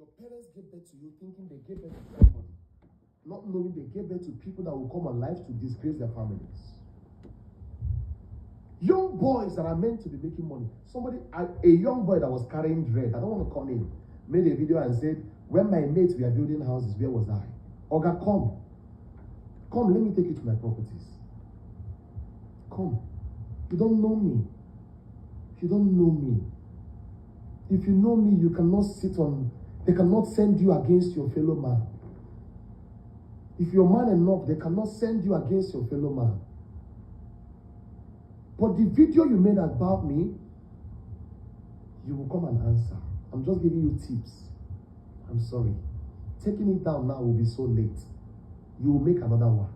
Your parents gave birth to you thinking they gave birth to somebody, not knowing they gave birth to people that will come alive to disgrace their families. Young boys that are meant to be making money. A young boy that was carrying dread, I don't want to call him, made a video and said, when my mates were building houses, where was I? Oga, come, let me take you to my properties. Come. You don't know me. You don't know me. If you know me, you cannot they cannot send you against your fellow man. If you're man enough, they cannot send you against your fellow man. But the video you made about me, you will come and answer. I'm just giving you tips. I'm sorry. Taking it down now will be so late. You will make another one.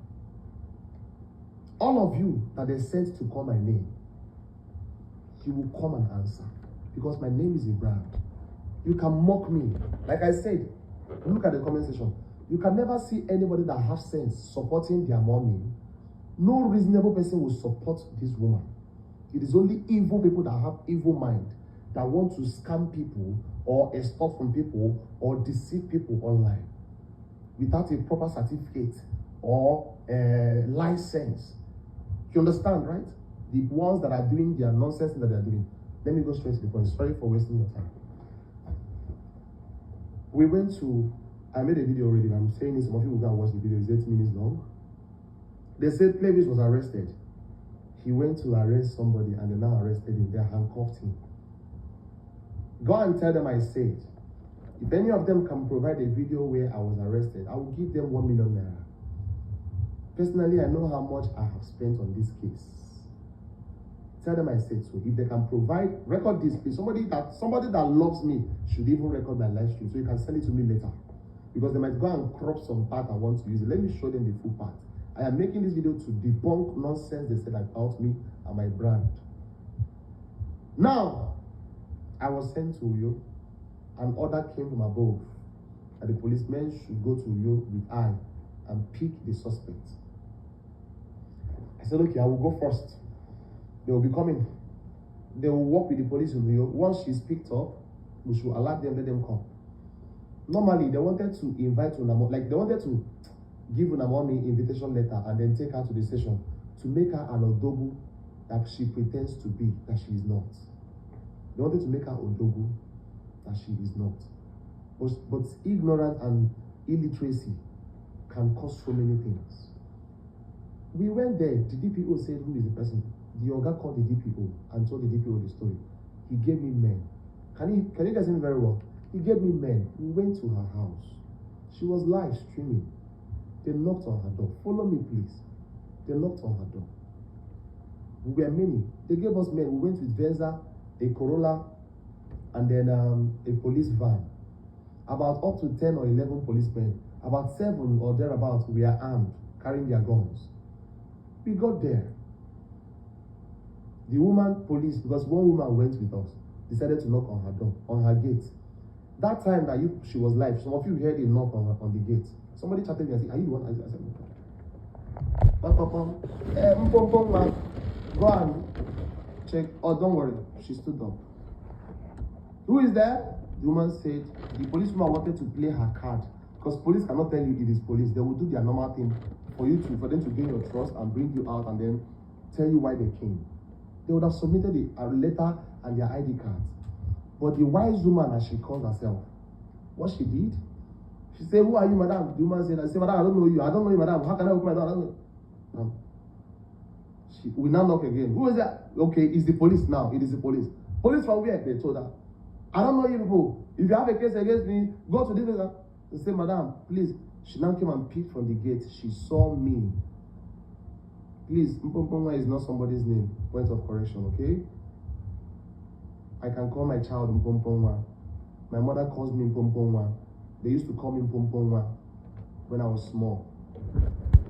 All of you that they sent to call my name, you will come and answer. Because my name is Abraham. You can mock me. Like I said, look at the comment section. You can never see anybody that has sense supporting their mommy. No reasonable person will support this woman. It is only evil people that have evil mind, that want to scam people or extort from people or deceive people online without a proper certificate or license. You understand, right? The ones that are doing their nonsense that they are doing. Let me go straight to the point. Sorry for wasting your time. I made a video already, but I'm saying this, some of you will go and watch the video. It's 8 minutes long. They said Playboy was arrested. He went to arrest somebody and they now arrested him. They handcuffed him. Go and tell them I said, if any of them can provide a video where I was arrested, I will give them 1 million naira. Personally, I know how much I have spent on this case. Tell them I said so. If they can provide, record this, please. Somebody that loves me should even record my live stream so you can send it to me later. Because they might go and crop some part I want to use it. Let me show them the full part. I am making this video to debunk nonsense they said about me and my brand. Now, I was sent to Uyo. An order came from above that the policemen should go to Uyo with I and pick the suspect. I said, okay, I will go first. They will be coming. They will work with the police in Uyo. Once she's picked up, we should alert them, let them come. Normally, they wanted to invite Unamo, like they wanted to give Unamomi invitation letter and then take her to the station to make her an Odogu that she pretends to be, that she is not. They wanted to make her Odogu that she is not. But ignorance and illiteracy can cause so many things. We went there. The DPO said, who is the person? The Oga called the DPO and told the DPO the story. He gave me men. Can you guys hear me very well? He gave me men. We went to her house. She was live streaming. They knocked on her door. Follow me, please. They knocked on her door. We were many. They gave us men. We went with Venza, a Corolla, and then a police van. About up to 10 or 11 policemen. About 7 or thereabouts were armed, carrying their guns. We got there. The woman police, because one woman went with us, decided to knock on her door, on her gate. That time that she was live, some of you heard a knock on the gate. Somebody chatted me and said, are you the one? I said, no. Go and check. Oh, don't worry. She stood up. Who is there? The woman said, the policewoman wanted to play her card. Because police cannot tell you it is police. They will do their normal thing for them to gain your trust and bring you out and then tell you why they came. They would have submitted a letter and their ID cards. But the wise woman, as she calls herself, what she did, she said, who are you, madam? The woman said, madam, I don't know you. I don't know you, madam. How can I open my door? I don't know. We now knock again. Who is that? Okay, it's the police now. It is the police. Police from where? They told her. I don't know you people. If you have a case against me, go to this place. They said, madam, please. She now came and peeked from the gate. She saw me. Please, Mpompongwa is not somebody's name. Point of correction, okay? I can call my child Mpompongwa. My mother calls me Mpompongwa. They used to call me Mpompongwa when I was small.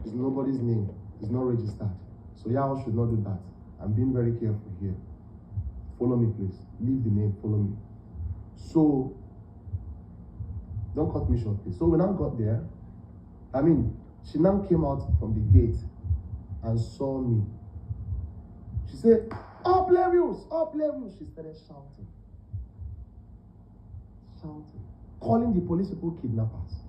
It's nobody's name. It's not registered. So y'all should not do that. I'm being very careful here. Follow me, please. Leave the name. Follow me. So, don't cut me short, please. So when I got there, she now came out from the gate and saw me. She said, up levels, up levels. She started shouting. calling the police people kidnappers.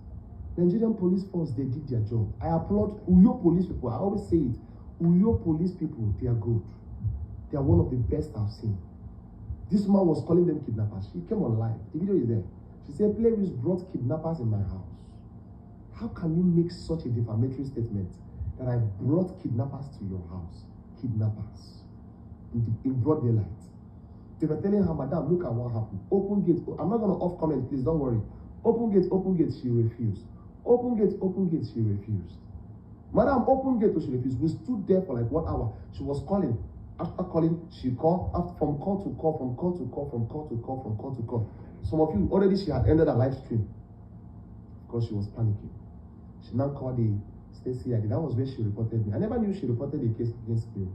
Nigerian police force, they did their job. I applaud Uyo police people. I always say it. Uyo police people, they are good. They are one of the best I've seen. This woman was calling them kidnappers. She came on live. The video is there. She said, Playwrights brought kidnappers in my house. How can you make such a defamatory statement that I brought kidnappers to your house? Kidnappers. In broad daylight. They were telling her, Madam, look at what happened. Open gate. I'm not going to off comment, please, don't worry. Open gate, she refused. Open gate, she refused. Madam, open gate, she refused. We stood there for like 1 hour. She was calling. After calling, she called. From call to call. Some of you, already she had ended her live stream because she was panicking. She now called the state CID. That was where she reported me. I never knew she reported a case against me.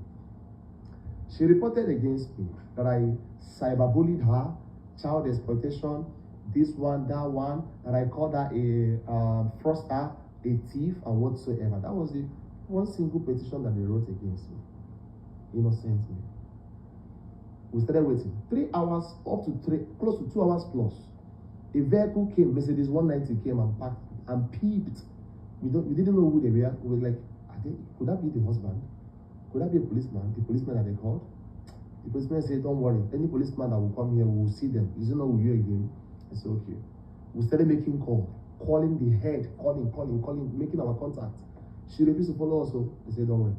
She reported against me that I cyberbullied her, child exploitation, this one, that one, that I called her a fraudster, a thief, and whatsoever. That was the one single petition that they wrote against me. Innocently. We started waiting. 3 hours, close to 2 hours plus. A vehicle came, Mercedes 190 came and parked and peeped. We didn't know who they were. We were like, could that be the husband? Could that be a policeman? The policeman that they called? The policeman said, don't worry. Any policeman that will come here, we will see them. You don't know who you again. I said, okay. We started making calls, calling the head, calling, making our contact. She refused to follow us. So I said, don't worry.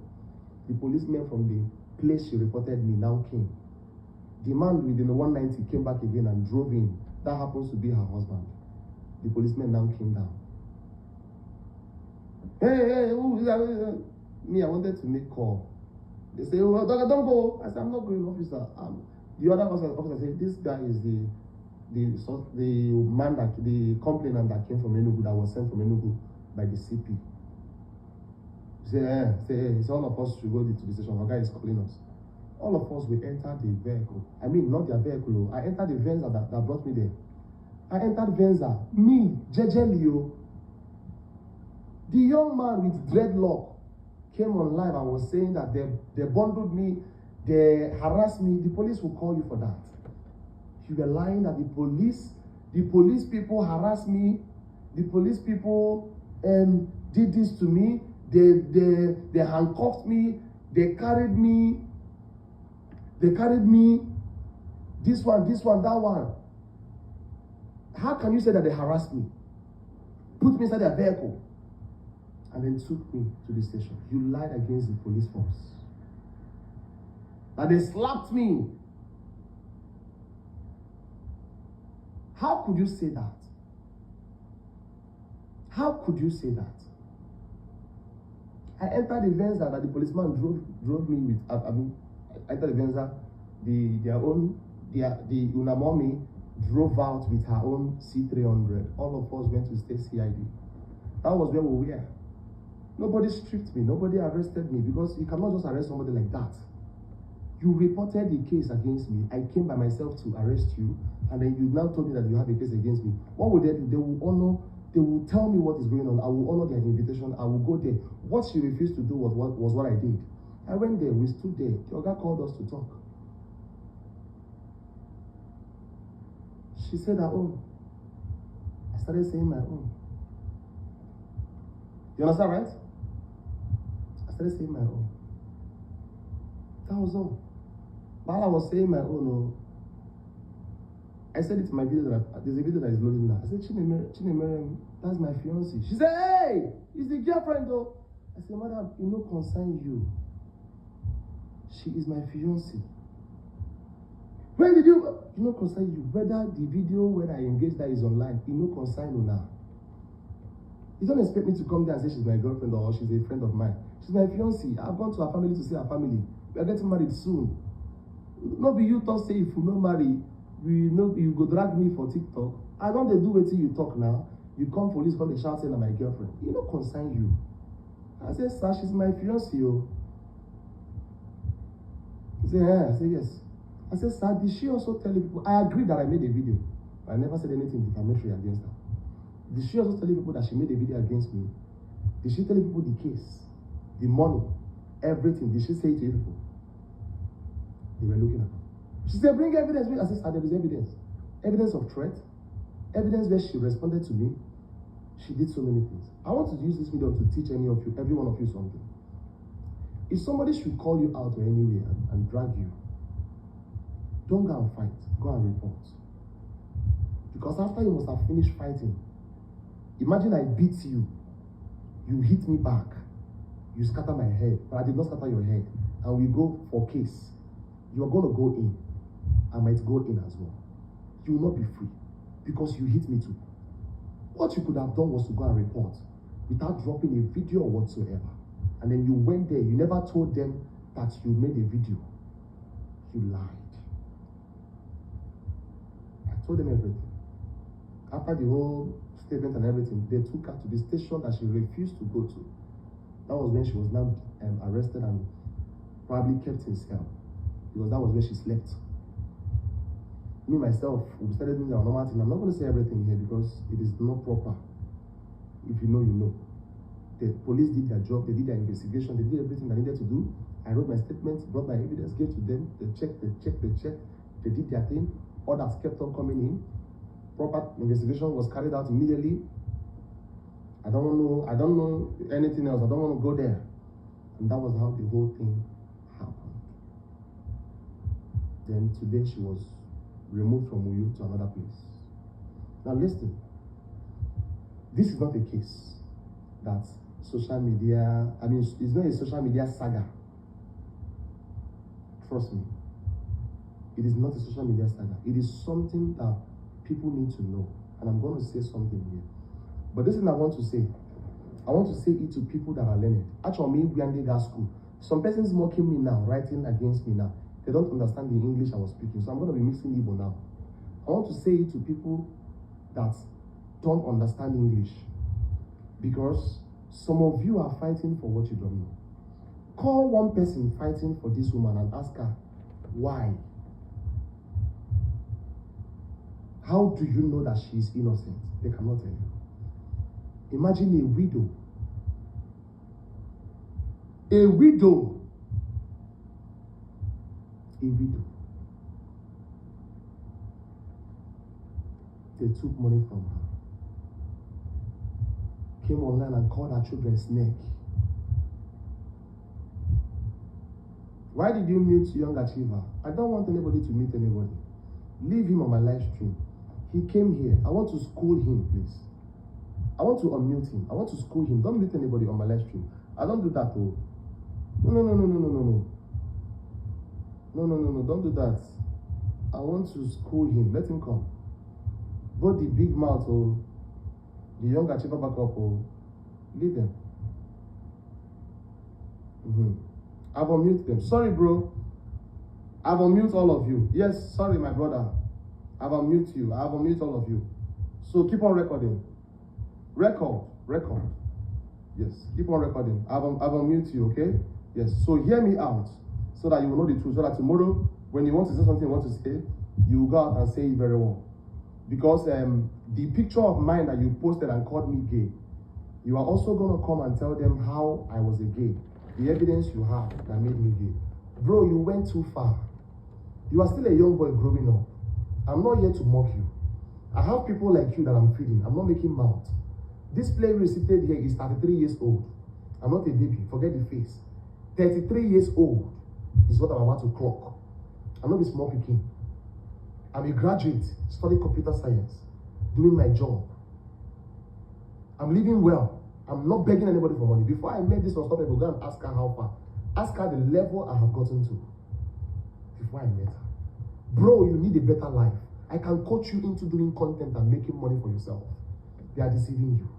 The policeman from the place she reported me now came. The man within the 190 came back again and drove in. That happens to be her husband. The policeman now came down. Hey, who is that? Me, I wanted to make call. They say, oh, don't go. I said, I'm not going, officer. The other officer said, this guy is the man that, the complainant that came from Enugu, that was sent from Enugu by the CP. It's all of us should go to the station. Our guy is calling us. All of us will enter the vehicle. I mean, not their vehicle. I entered the Venza that brought me there. I entered Venza. Me, Jejelio. The young man with dreadlock came on live and was saying that they bundled me, they harassed me. The police will call you for that. You were lying that the police people harassed me. The police people did this to me. They handcuffed me. They carried me. This one, that one. How can you say that they harassed me? Put me inside their vehicle and then took me to the station. You lied against the police force. And they slapped me. How could you say that? How could you say that? I entered the Venza that the policeman drove me with. I entered the Venza. The Unamomi drove out with her own C300. All of us went to state CID. That was where we were. Nobody stripped me. Nobody arrested me because you cannot just arrest somebody like that. You reported the case against me. I came by myself to arrest you, and then you now told me that you have a case against me. What would they do? They will tell me what is going on. I will honor their invitation. I will go there. What she refused to do was what I did. I went there. We stood there. The Oga called us to talk. She said her own. I started saying my own. You understand, right? I started saying my own. That was all. While I was saying my own, I said it in my video there's a video that is loading now. I said, Chinemere, that's my fiancé. She said, hey, it's the girlfriend though. I said, madam, it no concern you. She is my fiancé. When did you no concern you? Whether the video, when I engage that is online, it no concern you now. You don't expect me to come there and say she's my girlfriend or she's a friend of mine. She's my fiancé. I've gone to her family to see her family. We are getting married soon. No be you talk say if you no marry, you go drag me for TikTok. I don't do it till you talk now. You come police, come the shout saying I'm my girlfriend. You no concern you. I said, sir, she's my fiancé. He said, yeah. I said, yes. I said, sir, did she also tell you people? I agree that I made a video. I never said anything defamatory against her. Did she also tell you people that she made a video against me? Did she tell you people the case, the money, everything? Did she say it to you people? They were looking at her. She said, bring evidence. I said, sir, there is evidence. Evidence of threat, evidence where she responded to me. She did so many things. I want to use this video to teach any of you, every one of you, something. If somebody should call you out or anywhere and drag you, don't go and fight. Go and report. Because after you must have finished fighting, imagine I beat you, you hit me back, you scatter my head, but I did not scatter your head, and we go for case. You are going to go in. I might go in as well. You will not be free because you hit me too. What you could have done was to go and report without dropping a video or whatsoever. And then you went there, you never told them that you made a video. You lied. I told them everything. After the whole statement and everything, they took her to the station that she refused to go to. That was when she was now arrested and probably kept in cell, because that was where she slept. Me, myself, we started doing our normal thing. I'm not going to say everything here because it is not proper. If you know, you know. The police did their job, they did their investigation, they did everything they needed to do. I wrote my statements, brought my evidence, gave to them, they checked, they did their thing. Others kept on coming in. Proper investigation was carried out immediately. I don't know anything else. I don't want to go there. And that was how the whole thing happened. Then today she was removed from Uyo to another place. Now listen, this is not a case that social media, it's not a social media saga. Trust me. It is not a social media saga. It is something that people need to know. And I'm going to say something here. But this is what I want to say. I want to say it to people that are learned. Actually, me, we got school. Some persons mocking me now, writing against me now. They don't understand the English I was speaking. So I'm going to be mixing Igbo now. I want to say it to people that don't understand English. Because some of you are fighting for what you don't know. Call one person fighting for this woman and ask her, why? How do you know that she is innocent? They cannot tell you. Imagine a widow. A widow. A widow. They took money from her. Came online and called her children's neck. Why did you mute Young Achiever? I don't want anybody to meet anybody. Leave him on my live stream. He came here. I want to school him, please. I want to unmute him. I want to school him. Don't mute anybody on my live stream. I don't do that, oh. No. No, don't do that. I want to school him. Let him come. Both the big mouth, oh, the Young Achiever back up, oh, leave them. I've unmuted them. Sorry, bro. I've unmuted all of you. Yes, sorry, my brother. I've unmuted you. I've unmuted all of you. So keep on recording. Record. Yes, keep on recording. I've unmuted you, okay? Yes, so hear me out so that you will know the truth. So that tomorrow, when you want to say something you want to say, you will go out and say it very well. Because the picture of mine that you posted and called me gay, you are also going to come and tell them how I was a gay. The evidence you have that made me gay. Bro, you went too far. You are still a young boy growing up. I'm not here to mock you. I have people like you that I'm feeding. I'm not making mouth. This player seated here is 33 years old. I'm not a baby. Forget the face. 33 years old is what I'm about to clock. I'm not a small picking. I'm a graduate, studying computer science, doing my job. I'm living well. I'm not begging anybody for money. Before I met this unstoppable, go and ask her how far. Ask her the level I have gotten to before I met her. Bro, you need a better life. I can coach you into doing content and making money for yourself. They are deceiving you.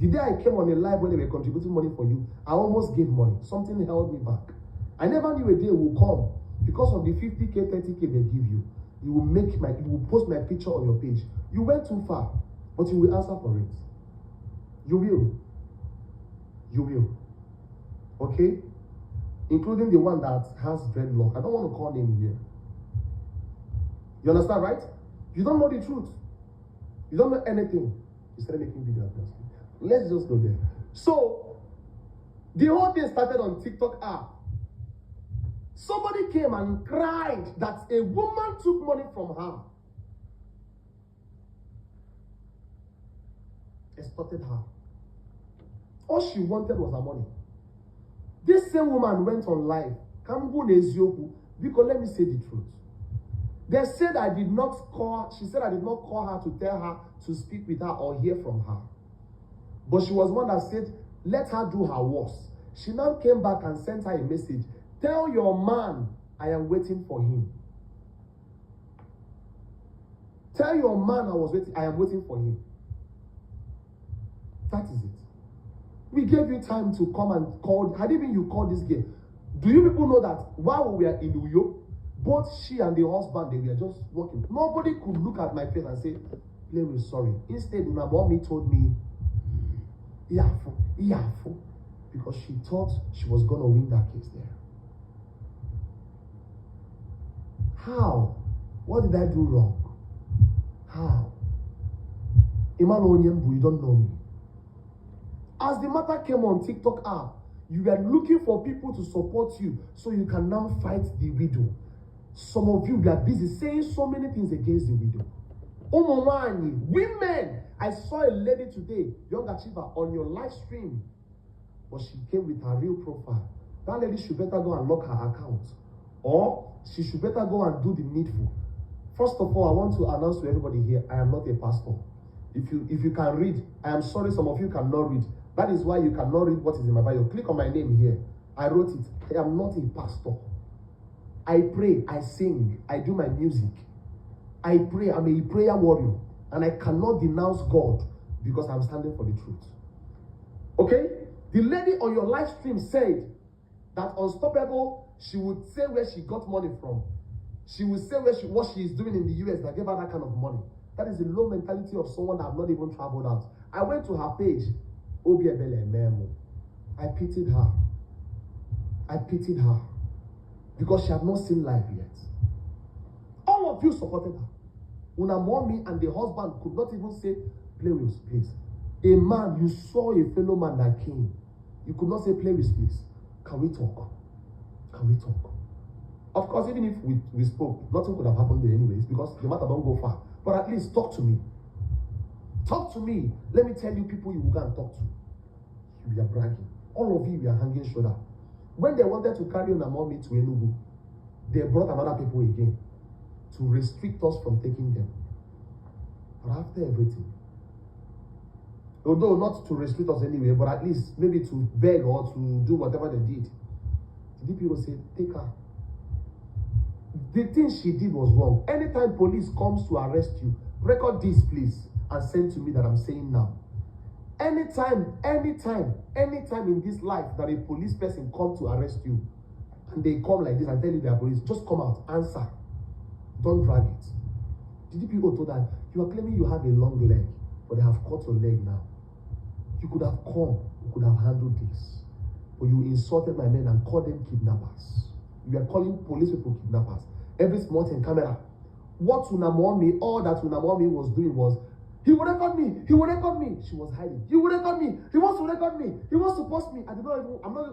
The day I came on a live when they were contributing money for you, I almost gave money. Something held me back. I never knew a day will come because of the 50K, 30K they give you. You will post my picture on your page. You went too far, but you will answer for it. You will. You will. Okay? Including the one that has dreadlock. I don't want to call him here. You understand, right? You don't know the truth. You don't know anything. You started making videos. Let's just go there. So, the whole thing started on TikTok app. Somebody came and cried that a woman took money from her. extorted her. All she wanted was her money. This same woman went on live. Because let me say the truth. They said I did not call, she said I did not call her to tell her to speak with her or hear from her. But she was one that said, let her do her worst. She now came back and sent her a message. Tell your man I am waiting for him. Tell your man I am waiting for him. That is it. We gave you time to come and call. Had even you called this girl. Do you people know that while we were in Uyo, both she and the husband, they were just walking. Nobody could look at my face and say, play with sorry. Instead, my mommy told me, Iyafo, because she thought she was going to win that case there. How? What did I do wrong? How? Emmanuel Onyembu, you don't know me. As the matter came on TikTok app, you were looking for people to support you so you can now fight the widow. Some of you were busy saying so many things against the widow. Omowani, women! I saw a lady today, young achiever, on your live stream. But she came with her real profile. That lady should better go and lock her account. Or she should better go and do the needful. First of all, I want to announce to everybody here, I am not a pastor. If you can read, I am sorry some of you cannot read. That is why you cannot read what is in my bio. Click on my name here. I wrote it. I am not a pastor. I pray, I sing, I do my music. I pray, I'm a prayer warrior. And I cannot denounce God because I'm standing for the truth. Okay? The lady on your live stream said that Unstoppable, she would say where she got money from. She would say what she is doing in the US that gave her that kind of money. That is the low mentality of someone that have not even traveled out. I went to her page, Obiebele Memo. I pitied her. I pitied her. Because she had not seen life yet. All of you supported her. Una mommy and the husband could not even say, play with please. A man, you saw a fellow man that came. You could not say, play with please. Can we talk? Can we talk? Of course, even if we spoke, nothing could have happened there anyways, because the matter don't go far. But at least talk to me. Talk to me. Let me tell you people you will go and talk to. You are bragging. All of you are hanging shoulder. When they wanted to carry Una mommy to Enugu, they brought another people again to restrict us from taking them. But after everything, although not to restrict us anyway, but at least maybe to beg or to do whatever they did, the people said, take her. The thing she did was wrong. Anytime police comes to arrest you, record this please and send to me that I'm saying now. Anytime in this life that a police person comes to arrest you and they come like this and tell you they are police, just come out, answer. Don't drag it. The people told that you are claiming you have a long leg, but they have cut your leg now. You could have come, you could have handled this. But you insulted my men and called them kidnappers. You are calling police people kidnappers. Every small thing, camera. What Unamomi, all that Unamomi was doing was, he will record me, he will record me. She was hiding. He will record me, he wants to record me, he wants to post me. I'm not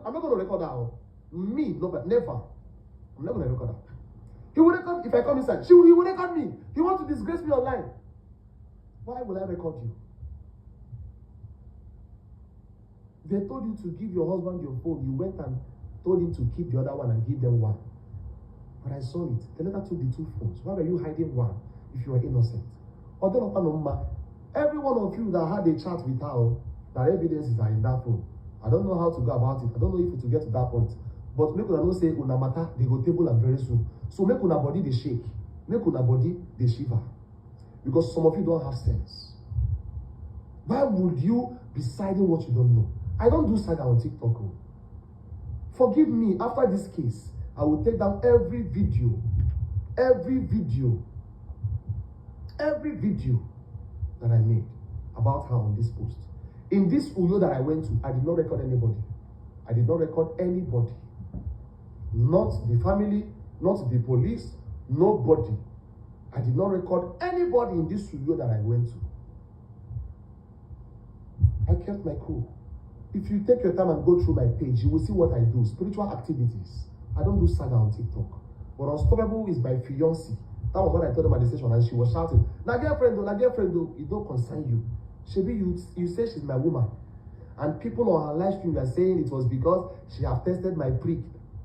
going to record her. Me, no, but never. I'm not going to record her. He will record, if I come inside, he will record me. He wants to disgrace me online. Why will I record you? They told you to give your husband your phone. You went and told him to keep the other one and give them one. But I saw it. The letter took the two phones. Why were you hiding one if you were innocent? Every one of you that had a chat with her, that evidences are in that phone. I don't know how to go about it. I don't know if to get to that point. But make una know say una matter, they go table and very soon. So make una body they shake. Make una body they shiver. Because some of you don't have sense. Why would you be siding what you don't know? I don't do saga on TikTok. Forgive me, after this case, I will take down every video that I made about her on this post. In this Uyo that I went to, I did not record anybody. I did not record anybody. Not the family, not the police, nobody. I did not record anybody in this Uyo that I went to. I kept my cool. If you take your time and go through my page, you will see what I do. Spiritual activities. I don't do saga on TikTok. But Unstoppable is my fiancé. That was what I told them at the station, and she was shouting, "Na girlfriend, it don't concern you." Shebi, you say she's my woman. And people on her live stream are saying it was because she have tested my prick.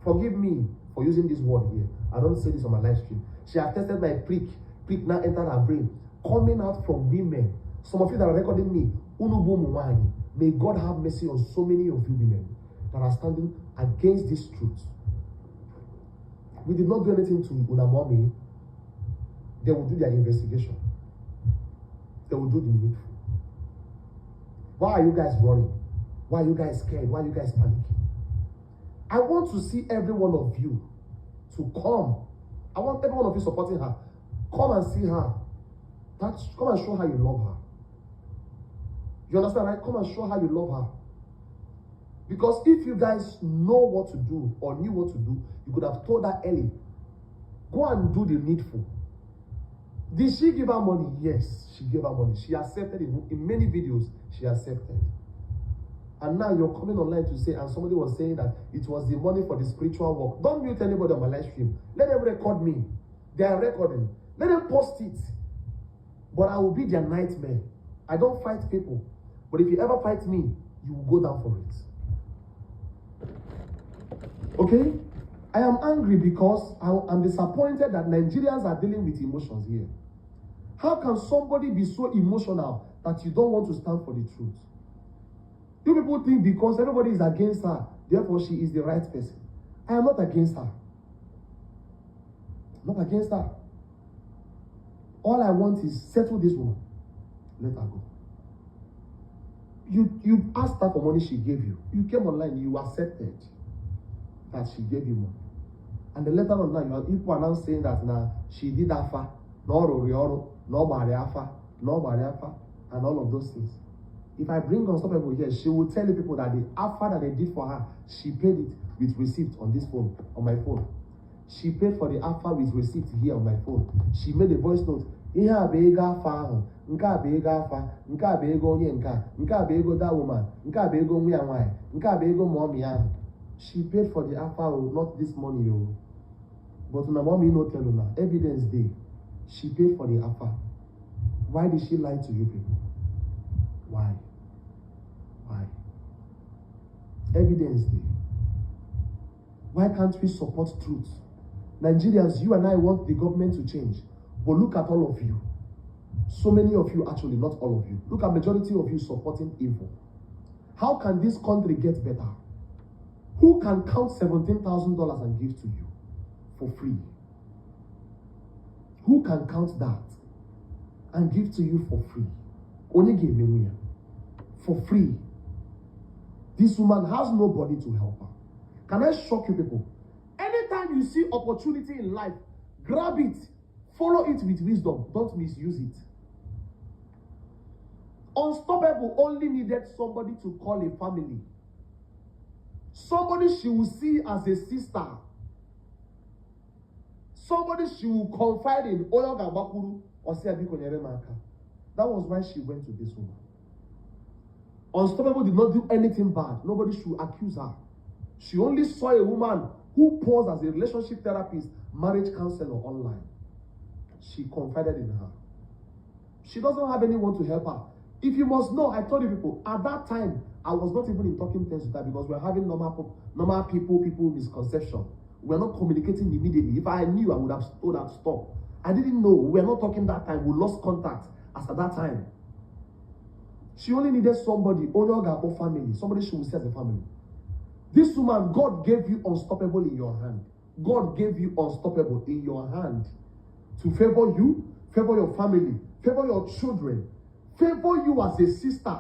Forgive me for using this word here. I don't say this on my live stream. She have tested my prick. Prick now entered her brain. Coming out from women. Some of you that are recording me, may God have mercy on so many of you women that are standing against this truth. We did not do anything to Unamomi. They will do their investigation. They will do the needful. Why are you guys running? Why are you guys scared? Why are you guys panicking? I want to see every one of you to come. I want every one of you supporting her. Come and see her. Come and show her you love her. You understand, right? Come and show her you love her. Because if you guys know what to do or knew what to do, you could have told her early. Go and do the needful. Did she give her money? Yes, she gave her money. She accepted it. In many videos, she accepted. And now you're coming online to say, and somebody was saying that it was the money for the spiritual work. Don't mute anybody on my live stream. Let them record me. They are recording. Let them post it. But I will be their nightmare. I don't fight people. But if you ever fight me, you will go down for it. Okay? I am angry because I'm disappointed that Nigerians are dealing with emotions here. How can somebody be so emotional that you don't want to stand for the truth? You people think because everybody is against her, therefore she is the right person. I am not against her. I'm not against her. All I want is settle this woman. Let her go. You asked her for money, she gave you. You came online, you accepted that she gave you money. And then later on now, people are now saying that now she did afa, no rorioro, no bariafa, no bariafa, and all of those things. If I bring Unstoppable here, she will tell the people that the afa that they did for her, she paid it with receipt on this phone, on my phone. She paid for the afa with receipt here on my phone. She made a voice note. Ihe a bụ ego afa ahụ, nke a bụ ego afa, nke a bụ ego onye nke a bụ ego that woman, nke a bụ ego nwa ya nwanyị, nke a bụ ego mommy ahụ. She paid for the afa, not this money. But una mommy no tell una. Evidence day. She paid for the afa. Why did she lie to you people? Why? Why? Evidence day. Why can't we support truth? Nigerians, you and I want the government to change. But look at all of you. So many of you, actually, not all of you. Look at majority of you supporting evil. How can this country get better? Who can count $17,000 and give to you for free? Who can count that and give to you for free? Only give me for free. This woman has nobody to help her. Can I shock you people? Anytime you see opportunity in life, grab it. Follow it with wisdom. Don't misuse it. Unstoppable only needed somebody to call a family. Somebody she will see as a sister. Somebody she will confide in. That was why she went to this woman. Unstoppable did not do anything bad. Nobody should accuse her. She only saw a woman who posed as a relationship therapist, marriage counselor online. She confided in her. She doesn't have anyone to help her. If you must know, I told you people, at that time, I was not even in talking terms with her because we're having normal people misconception. We're not communicating immediately. If I knew, I would have told her to stop. I didn't know. We're not talking that time. We lost contact as at that time. She only needed somebody, Onoga or family, somebody she would see as a family. This woman, God gave you unstoppable in your hand. God gave you unstoppable in your hand to favor you, favor your family, favor your children, favor you as a sister.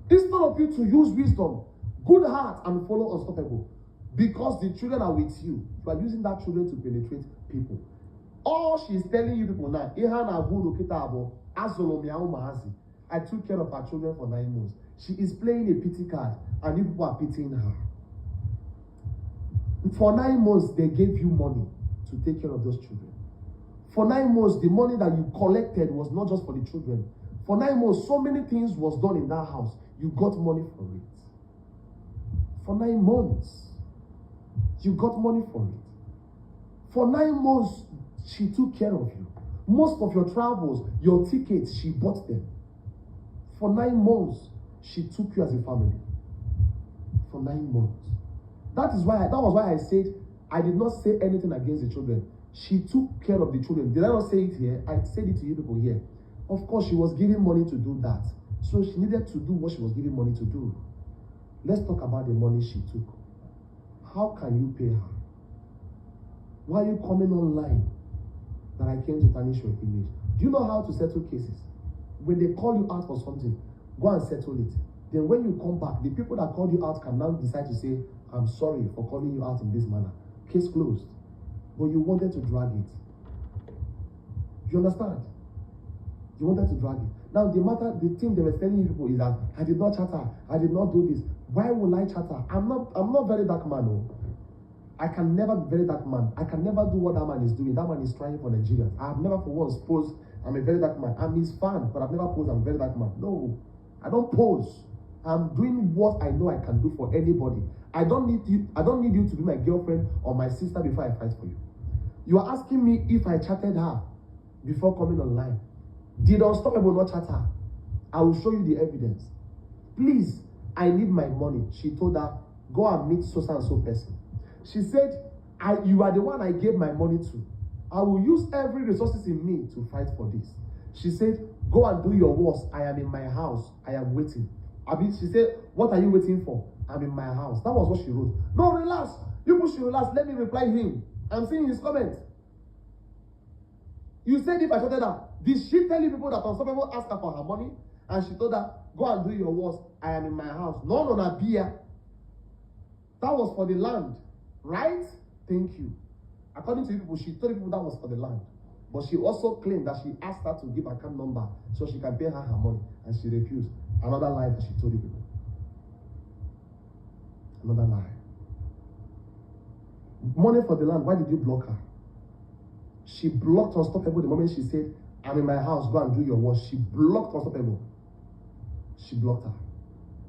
Instead of you to use wisdom, good heart, and follow Unstoppable, because the children are with you, you are using that children to penetrate people. All she's telling you people now, I took care of her children for 9 months. She is playing a pity card, and you people are pitying her. For 9 months, they gave you money to take care of those children. For 9 months, the money that you collected was not just for the children. For 9 months, so many things was done in that house. You got money for it. For 9 months, you got money for it. For 9 months, she took care of you. Most of your travels, your tickets, she bought them. For 9 months, she took you as a family. For 9 months. That was why I said I did not say anything against the children. She took care of the children. Did I not say it here? I said it to you people here. Of course, she was giving money to do that. So she needed to do what she was giving money to do. Let's talk about the money she took. How can you pay her? Why are you coming online that I came to tarnish your image? Do you know how to settle cases? When they call you out for something, go and settle it. Then when you come back, the people that called you out can now decide to say, I'm sorry for calling you out in this manner. Case closed. But you wanted to drag it. You understand? You wanted to drag it. Now the thing they were telling you people is that I did not chatter, I did not do this. Why will I chatter? I'm not very dark man. No. I can never be very dark man. I can never do what that man is doing. That man is trying for Nigerians. I have never for once posed I'm a very dark man. I'm his fan, but I've never posed I'm a very dark man. No, I don't pose. I'm doing what I know I can do for anybody. I don't need you to be my girlfriend or my sister before I fight for you. You are asking me if I chatted her before coming online. Did Unstoppable not chat her? I will show you the evidence. Please, I need my money. She told her, go and meet so and so person. She said, you are the one I gave my money to. I will use every resources in me to fight for this. She said, go and do your worst. I am in my house. I am waiting. She said, what are you waiting for? I'm in my house. That was what she wrote. No, relax. You should relax. Let me reply him. I'm seeing his comment. You said if I shouted her, did she tell you people that Unstoppable asked her for her money? And she told her, go and do your worst. I am in my house. No, Nabia. That was for the land. Right? Thank you. According to you people, she told people that was for the land. But she also claimed that she asked her to give her account number so she can pay her money. And she refused. Another lie that she told you people. Another lie. Money for the land. Why did you block her? She blocked Unstoppable the moment she said, I'm in my house, go and do your work. She blocked Unstoppable. She blocked her.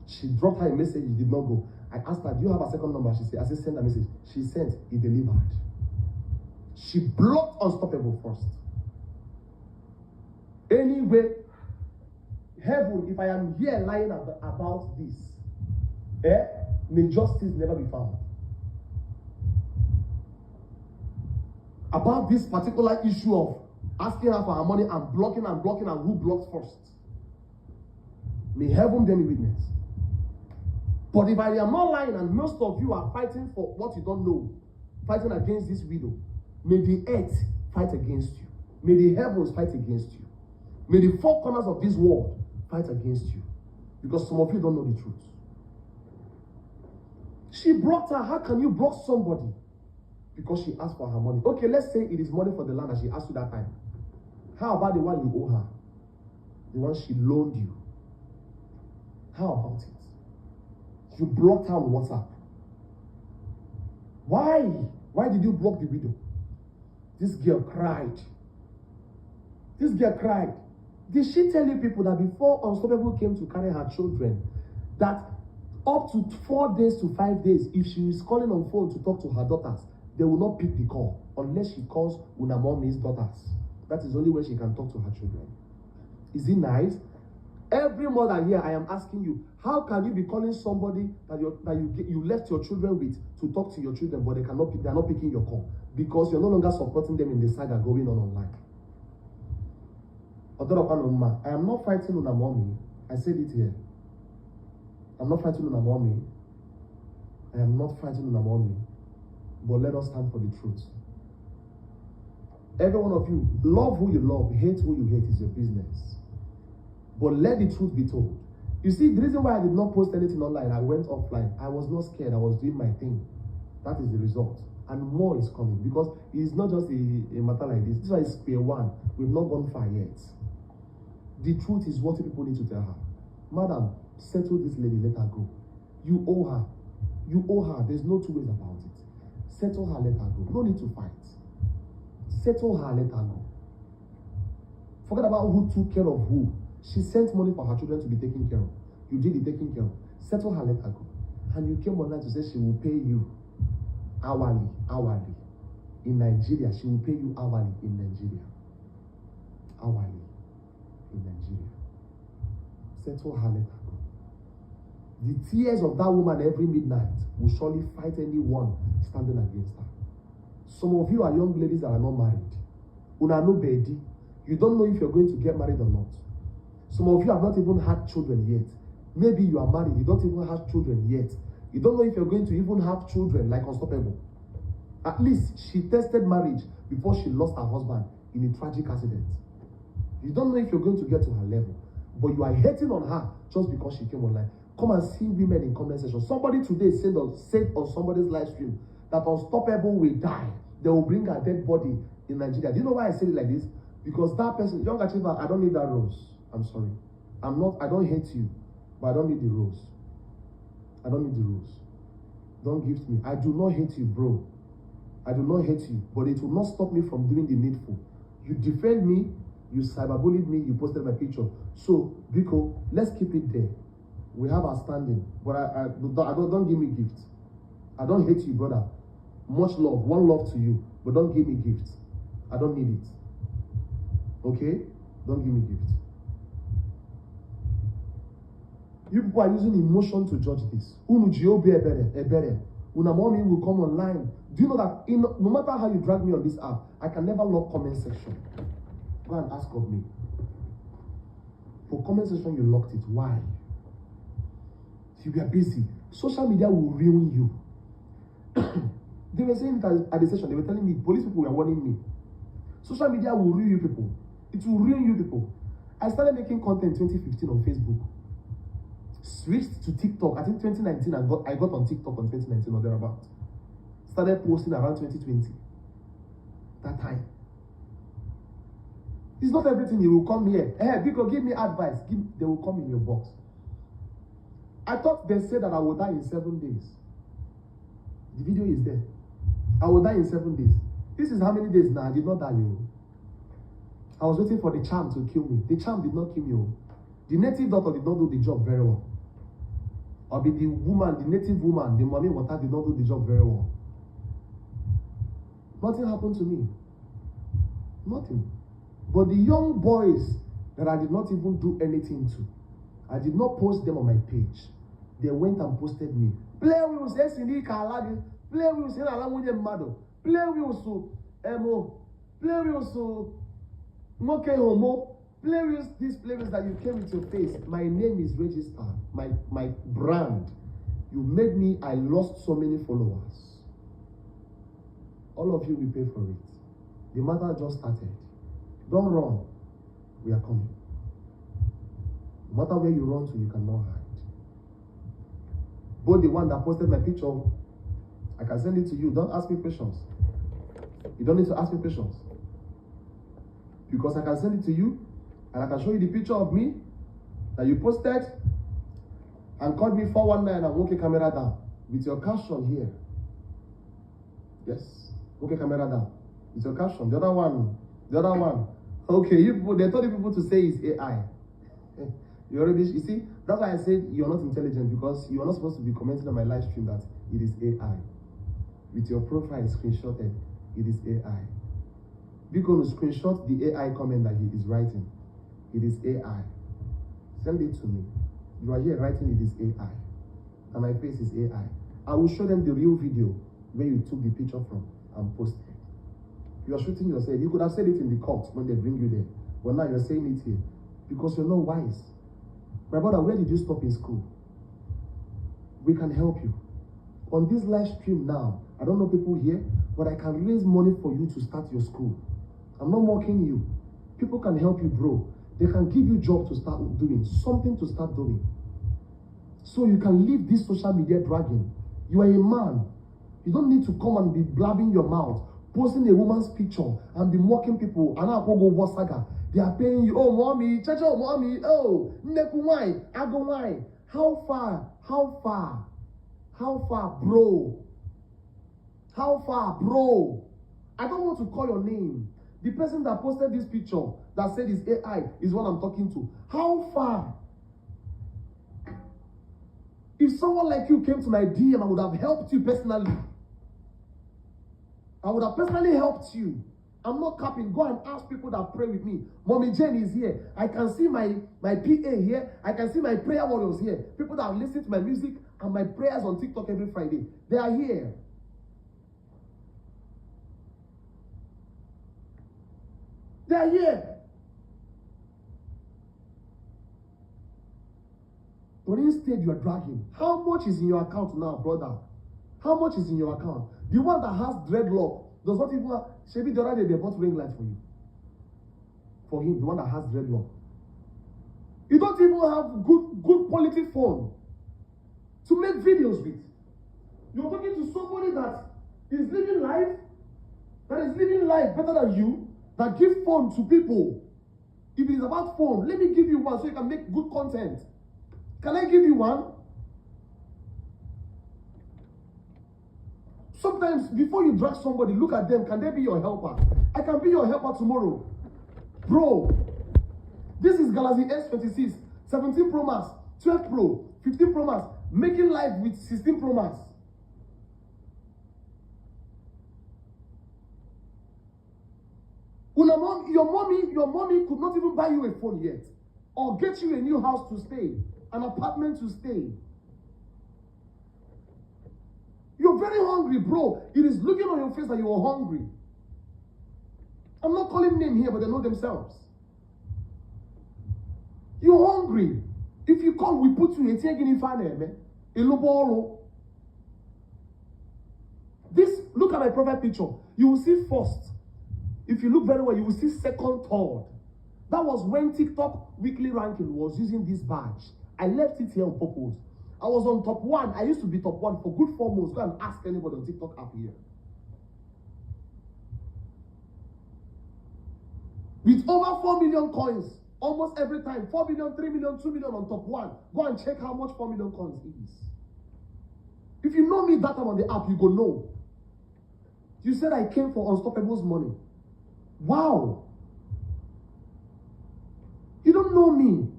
She dropped her a message, it did not go. I asked her, do you have a second number? She said, I said, send a message. She sent, it delivered. She blocked Unstoppable first. Anyway, heaven, if I am here lying about this, may justice never be found. About this particular issue of asking her for her money and blocking and who blocked first. May heaven bear me witness. But if I am not lying and most of you are fighting for what you don't know, fighting against this widow, may the earth fight against you. May the heavens fight against you. May the four corners of this world fight against you. Because some of you don't know the truth. She blocked her. How can you block somebody? Because she asked for her money. Okay, let's say it is money for the land that she asked you that time. How about the one you owe her? The one she loaned you. How about it? You blocked her on WhatsApp. Why? Why did you block the widow? This girl cried. This girl cried. Did she tell you people that before Unstoppable came to carry her children, that up to 4 days to 5 days, if she is calling on phone to talk to her daughters, they will not pick the call unless she calls Unamomi's daughters. That is only when she can talk to her children. Is it nice? Every mother here, I am asking you, how can you be calling somebody that you left your children with to talk to your children, but they are not picking your call because you're no longer supporting them in the saga going on online? I am not fighting Unamomi. I said it here. I'm not fighting Unamomi. I am not fighting Unamomi. But let us stand for the truth. Every one of you, love who you love, hate who you hate is your business. But let the truth be told. You see, the reason why I did not post anything online, I went offline. I was not scared. I was doing my thing. That is the result. And more is coming. Because it is not just a matter like this. This is square one. We've not gone far yet. The truth is what people need to tell her. Madam, settle this lady, let her go. You owe her. You owe her. There's no two ways about it. Settle her, let her go. No need to fight. Settle her, let her go. Forget about who took care of who. She sent money for her children to be taken care of. You did the taking care of. Settle her, let her go. And you came online to say she will pay you hourly. In Nigeria, she will pay you hourly in Nigeria. hourly in Nigeria. Settle her, let her go. The tears of that woman every midnight will surely fight anyone standing against her. Some of you are young ladies that are not married. Una no baby. You don't know if you're going to get married or not. Some of you have not even had children yet. Maybe you are married, you don't even have children yet. You don't know if you're going to even have children like Unstoppable. At least she tested marriage before she lost her husband in a tragic accident. You don't know if you're going to get to her level, but you are hating on her just because she came online. Come and see women in comment section. Somebody today said on somebody's live stream that Unstoppable will die. They will bring her dead body in Nigeria. Do you know why I said it like this? Because that person, young achiever, I don't need that rose. I'm sorry. I don't hate you, but I don't need the rose. I don't need the rose. Don't gift me. I do not hate you, bro. I do not hate you, but it will not stop me from doing the needful. You defend me, you cyberbullied me, you posted my picture. So, Biko, let's keep it there. We have our standing, but don't give me gifts. I don't hate you, brother. Much love, one love to you, but don't give me gifts. I don't need it. Okay? Don't give me gifts. You people are using emotion to judge this. Una mommy will come online. Do you know that no matter how you drag me on this app, I can never lock comment section. Go and ask of me. For comment section, you locked it. Why? You are busy. Social media will ruin you. They were saying it at the session. They were telling me, police people were warning me. Social media will ruin you people. It will ruin you people. I started making content 2015 on Facebook. Switched to TikTok. I think 2019 I got on TikTok on 2019 or thereabout. Started posting around 2020. That time. It's not everything you will come here. Hey, because give me advice. They will come in your box. I thought they said that I would die in 7 days. The video is there. I will die in 7 days. This is how many days now? I did not die. I was waiting for the charm to kill me. The charm did not kill me. The native doctor did not do the job very well. Or the woman, the native woman, the mommy water did not do the job very well. Nothing happened to me. Nothing. But the young boys that I did not even do anything to, I did not post them on my page. They went and posted me. Play with Sesini Kaladi. Play with Senalamunye Mado. Play with Emo. Play with Moke Homo. Play with these players that you came with your face. My name is registered. My brand. You made me, I lost so many followers. All of you will pay for it. The matter just started. Don't run. We are coming. No matter where you run to, you cannot hide. Both the one that posted my picture, I can send it to you. Don't ask me questions. You don't need to ask me questions. Because I can send it to you, and I can show you the picture of me that you posted and called me 419 and woke your camera down with your caption here. Yes, woke your camera down with your caption. The other one. Okay, they told people to say it's AI. You see, that's why I said you're not intelligent, because you're not supposed to be commenting on my live stream that it is AI. With your profile screenshotted, it is AI. We're going to screenshot the AI comment that he is writing. It is AI. Send it to me. You are here writing it is AI. And my face is AI. I will show them the real video where you took the picture from and posted. You are shooting yourself. You could have said it in the court when they bring you there. But now you're saying it here. Because you're not wise. My brother, where did you stop in school? We can help you. On this live stream now, I don't know people here, but I can raise money for you to start your school. I'm not mocking you. People can help you grow. They can give you job to start doing, something to start doing. So you can leave this social media dragging. You are a man. You don't need to come and be blabbing your mouth, posting a woman's picture and be mocking people. And I go wasaga. They are paying you. Oh, mommy, chacha, mommy. Oh, neku wine, ago wine. How far, bro? How far, bro? I don't want to call your name. The person that posted this picture that said it's AI is what I'm talking to. How far? If someone like you came to my DM, I would have helped you personally. I would have personally helped you I'm not capping. Go and ask people that pray with me. Mommy Jane is here. I can see my PA here. I can see my prayer warriors here. People that listen to my music and my prayers on TikTok every Friday. They are here. They are here. But instead, you are dragging. How much is in your account now, brother? How much is in your account? The one that has dreadlock does not even have, maybe the other day they bought ring light for you. For him, the one that has dreadlock. You don't even have good quality phone to make videos with. You're talking to somebody that is living life better than you, that gives phone to people. If it is about phone, let me give you one so you can make good content. Can I give you one? Sometimes, before you drag somebody, look at them. Can they be your helper? I can be your helper tomorrow. Bro, this is Galaxy S26, 17 Pro Max, 12 Pro, 15 Pro Max, making live with 16 Pro Max. Your mommy could not even buy you a phone yet, or get you a new house to stay, an apartment to stay. You're very hungry, bro. It is looking on your face that you are hungry. I'm not calling name here, but they know themselves. You're hungry. If you come, we put you This, look at my profile picture. You will see first. If you look very well, you will see second, third. That was when TikTok weekly ranking was using this badge. I left it here on purpose. I was on top 1. I used to be top 1 for good 4 months. Go and ask anybody on TikTok app here. With over 4 million coins, almost every time, 4 million, 3 million, 2 million on top 1. Go and check how much 4 million coins is. If you know me that time on the app, you go know. You said I came for Unstoppables money. Wow. You don't know me.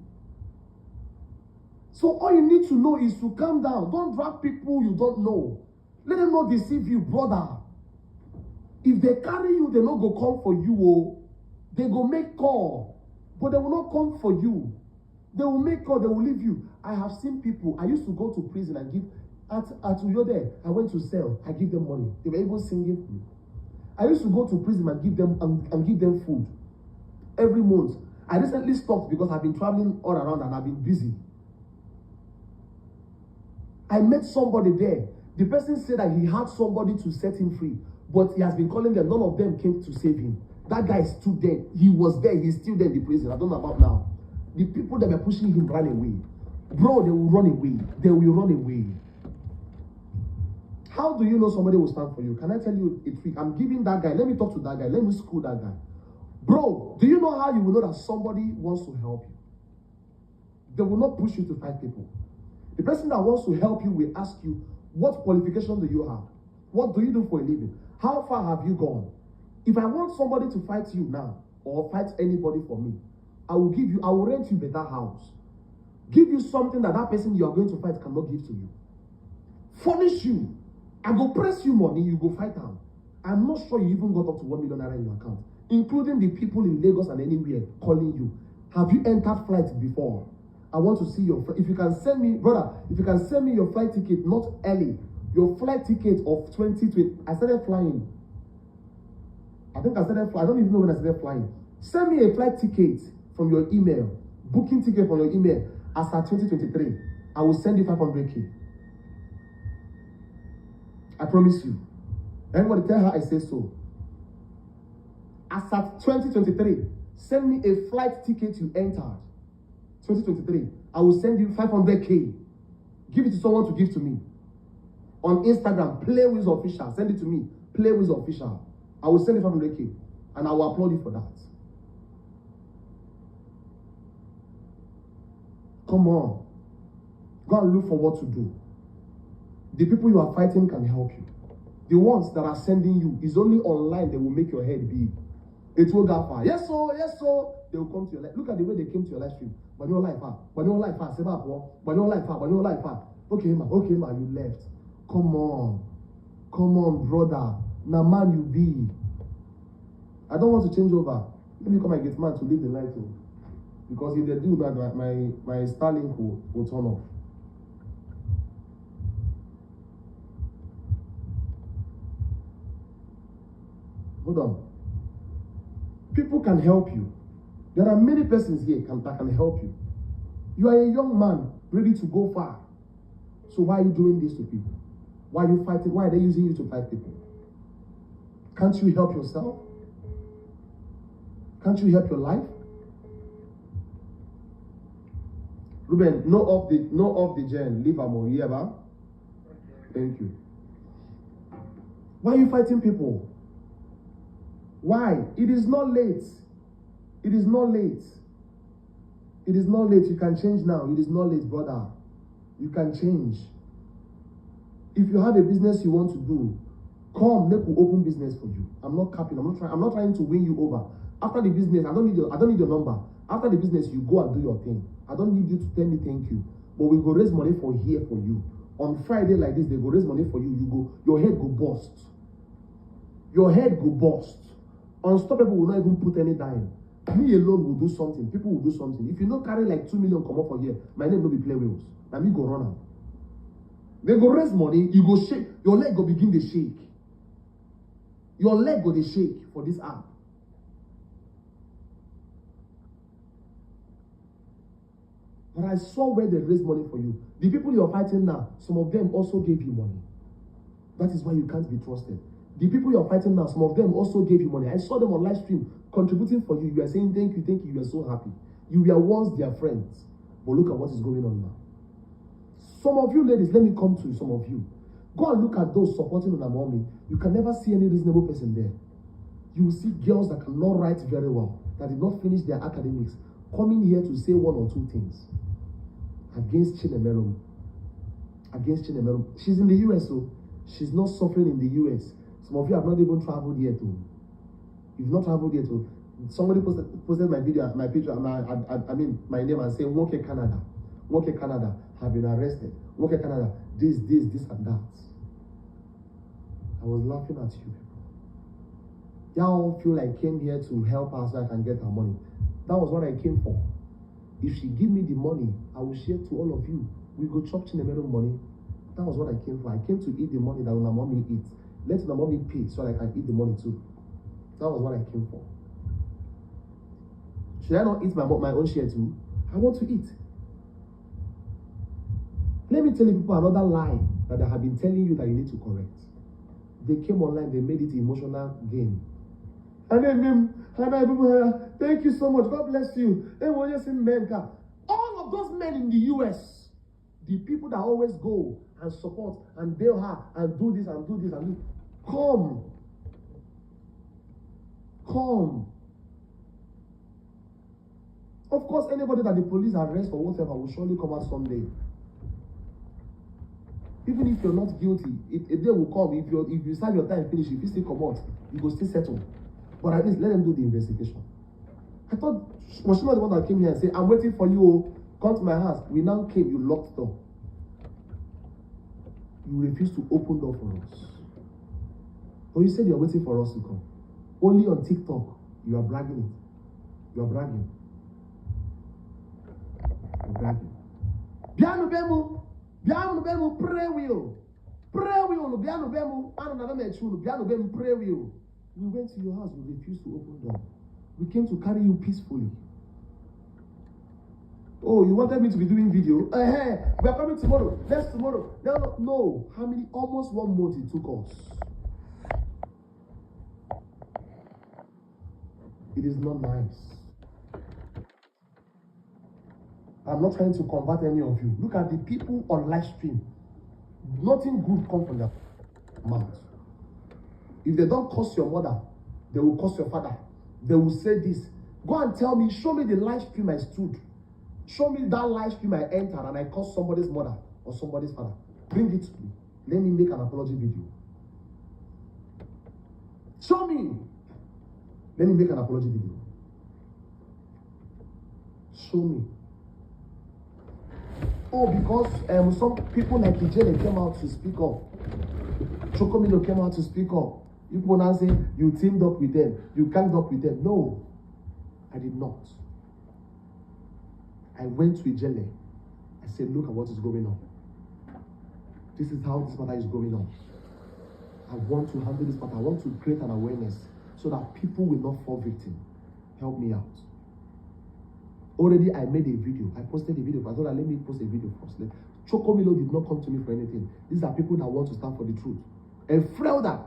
So all you need to know is to calm down. Don't drag people you don't know. Let them not deceive you, brother. If they carry you, they not go come for you. Oh. They go make call, but they will not come for you. They will make call, they will leave you. I have seen people. I used to go to prison and give, at Uyode, I went to sell. I give them money. They were even singing for me. I used to go to prison and give them food every month. I recently stopped because I've been traveling all around and I've been busy. I met somebody there. The person said that he had somebody to set him free, but he has been calling them. None of them came to save him. That guy stood there. He was there. He's still there in the prison. I don't know about now. The people that were pushing him ran away. Bro, they will run away. They will run away. How do you know somebody will stand for you? Can I tell you a trick? I'm giving that guy. Let me talk to that guy. Let me school that guy. Bro, do you know how you will know that somebody wants to help you? They will not push you to fight people. The person that wants to help you will ask you, what qualification do you have? What do you do for a living? How far have you gone? If I want somebody to fight you now, or fight anybody for me, I will rent you a better house. Give you something that person you are going to fight cannot give to you. Furnish you. I go press you money, you go fight them. I'm not sure you even got up to 1 million naira in your account, including the people in Lagos and anywhere calling you. Have you entered flight before? I want to see your, if you can send me, brother, if you can send me your flight ticket, not early, your flight ticket of 2020, I started flying. I think I started flying, I don't even know when I started flying. Send me a flight ticket from your email, booking ticket from your email, as at 2023. I will send you 500K. I promise you. Everybody tell her I say so. As at 2023, send me a flight ticket you entered. 2023, I will send you 500K. Give it to someone to give to me. On Instagram, Playwiz Official. Send it to me. Playwiz Official. I will send you 500K. And I will applaud you for that. Come on. Go and look for what to do. The people you are fighting can help you. The ones that are sending you is only online they will make your head big. It will go far. Yes, so, yes, so. They will come to your life. Look at the way they came to your live stream. But your life, but your life, but your life, but your life. Okay, ma, you left. Come on, brother. Now, man, you be. I don't want to change over. Let me come and get man to leave the light on. Because if they do that, my Starlink will turn off. Hold on. People can help you. There are many persons here that can help you. You are a young man ready to go far. So why are you doing this to people? Why are you fighting? Why are they using you to fight people? Can't you help yourself? Can't you help your life? Ruben, no off the gen. Leave Amoyeba. Thank you. Why are you fighting people? Why? It is not late. It is not late. It is not late. You can change now. It is not late, brother. You can change. If you have a business you want to do, come, make we open business for you. I'm not capping. I'm not trying to win you over. After the business, I don't need your number. After the business, you go and do your thing. I don't need you to tell me thank you. But we go raise money for here for you. On Friday like this, they go raise money for you. You go, your head go bust. Your head go bust. Unstoppable will not even put any dime. Me alone will do something. People will do something. If you don't carry like 2 million come up for here, my name will be play wheels. Now me go run out. They go raise money, you go shake. Your leg go begin to shake. Your leg go to shake for this app. But I saw where they raise money for you. The people you are fighting now, some of them also gave you money. That is why you can't be trusted. The people you are fighting now, some of them also gave you money. I saw them on live stream contributing for you. You are saying thank you, thank you. You are so happy. You were once their friends. But look at what is going on now. Some of you ladies, let me come to some of you. Go and look at those supporting Unamommy. You can never see any reasonable person there. You will see girls that cannot write very well, that did not finish their academics, coming here to say one or two things against Chinemerum. Against Chinemerum. She's in the US, so she's not suffering in the US. Some of you have not even traveled yet. You've not traveled yet. Somebody posted my video, my picture, I mean my name, and say, Woke Canada. Woke Canada have been arrested. Woke Canada, this and that. I was laughing at you people. Y'all feel I came here to help her so I can get her money. That was what I came for. If she give me the money, I will share to all of you. We go chop Chinemerum money. That was what I came for. I came to eat the money that Unamommy eats. Let Unamommy pay so that I can eat the money too. That was what I came for. Should I not eat my own share too? I want to eat. Let me tell you people another lie that I have been telling you that you need to correct. They came online, they made it an emotional game. And then, thank you so much, God bless you. All of those men in the US, the people that always go and support and bail her and do this and do this and do, come. Of course, anybody that the police arrest or whatever will surely come out someday. Even if you're not guilty, a day will come. If you serve your time finish, if you still come out, you go still settle. But at least let them do the investigation. I thought, was she not the one that came here and said, I'm waiting for you, come to my house. We now came, you locked door. You refused to open door for us. But you said you're waiting for us to come. Only on TikTok, you are bragging it. You are bragging. You're bragging. Bianu Bemu. Bianu Bemu, pray will. Pray will. Bianu Bemu, Bianu Bemu, pray will. We went to your house, we refused to open door. We came to carry you peacefully. Oh, you wanted me to be doing video? Hey, we are coming tomorrow. Next tomorrow. No. How many? Almost 1 month it took us. It is not nice. I'm not trying to convert any of you. Look at the people on live stream. Nothing good comes from their mouth. If they don't curse your mother, they will curse your father. They will say this. Go and tell me, show me the live stream I stood. Show me that live stream I entered and I cursed somebody's mother or somebody's father. Bring it to me. Let me make an apology video. Show me. Let me make an apology video. Show me. Oh, because some people like Ijele came out to speak up. Chokomilo came out to speak up. You people now say you teamed up with them, you ganged up with them. No, I did not. I went to Ijele. I said, look at what is going on. This is how this matter is going on. I want to handle this matter. I want to create an awareness so that people will not fall victim. Help me out. Already I made a video. I posted a video. I thought, let me post a video first. Chokomilo did not come to me for anything. These are people that want to stand for the truth. And Frelda,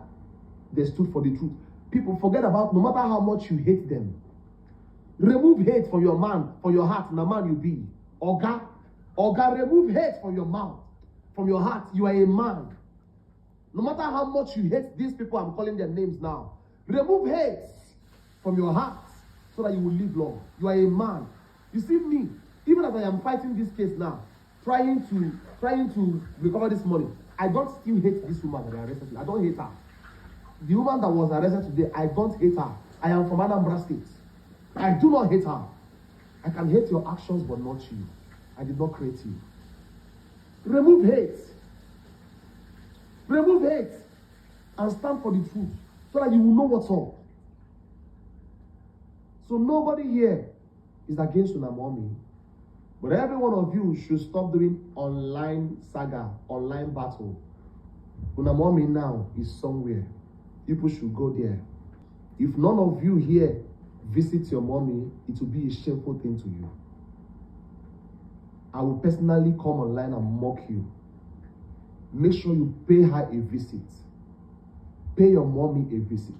they stood for the truth. People forget about, no matter how much you hate them, remove hate from your man, from your heart, and the man you be. Oga, remove hate from your mouth, from your heart. You are a man. No matter how much you hate these people, I'm calling their names now. Remove hate from your heart so that you will live long. You are a man. You see me, even as I am fighting this case now, trying to recover this money, I don't still hate this woman that I arrested today. I don't hate her. The woman that was arrested today, I don't hate her. I am from Anambra State. I do not hate her. I can hate your actions, but not you. I did not create you. Remove hate. Remove hate. And stand for the truth so that you will know what's up. So nobody here is against Unamomi. But every one of you should stop doing online saga, online battle. Unamomi now is somewhere. People should go there. If none of you here visit your mommy, it will be a shameful thing to you. I will personally come online and mock you. Make sure you pay her a visit. Pay your mommy a visit.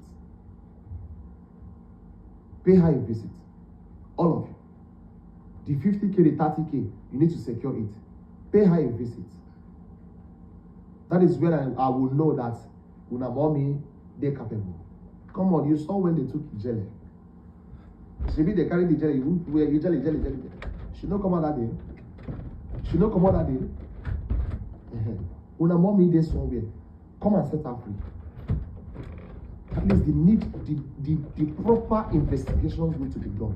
Pay her a visit. All of you. The 50K, the 30K, you need to secure it. Pay her a visit. That is where I will know that Unamomi, they're capable. Come on, you saw when they took Ijele. Maybe they carried the jelly. Where you jelly. She don't come out that day. She don't come out that day. Unamomi, they somewhere. Come and set her free. At least the proper investigations need to be done.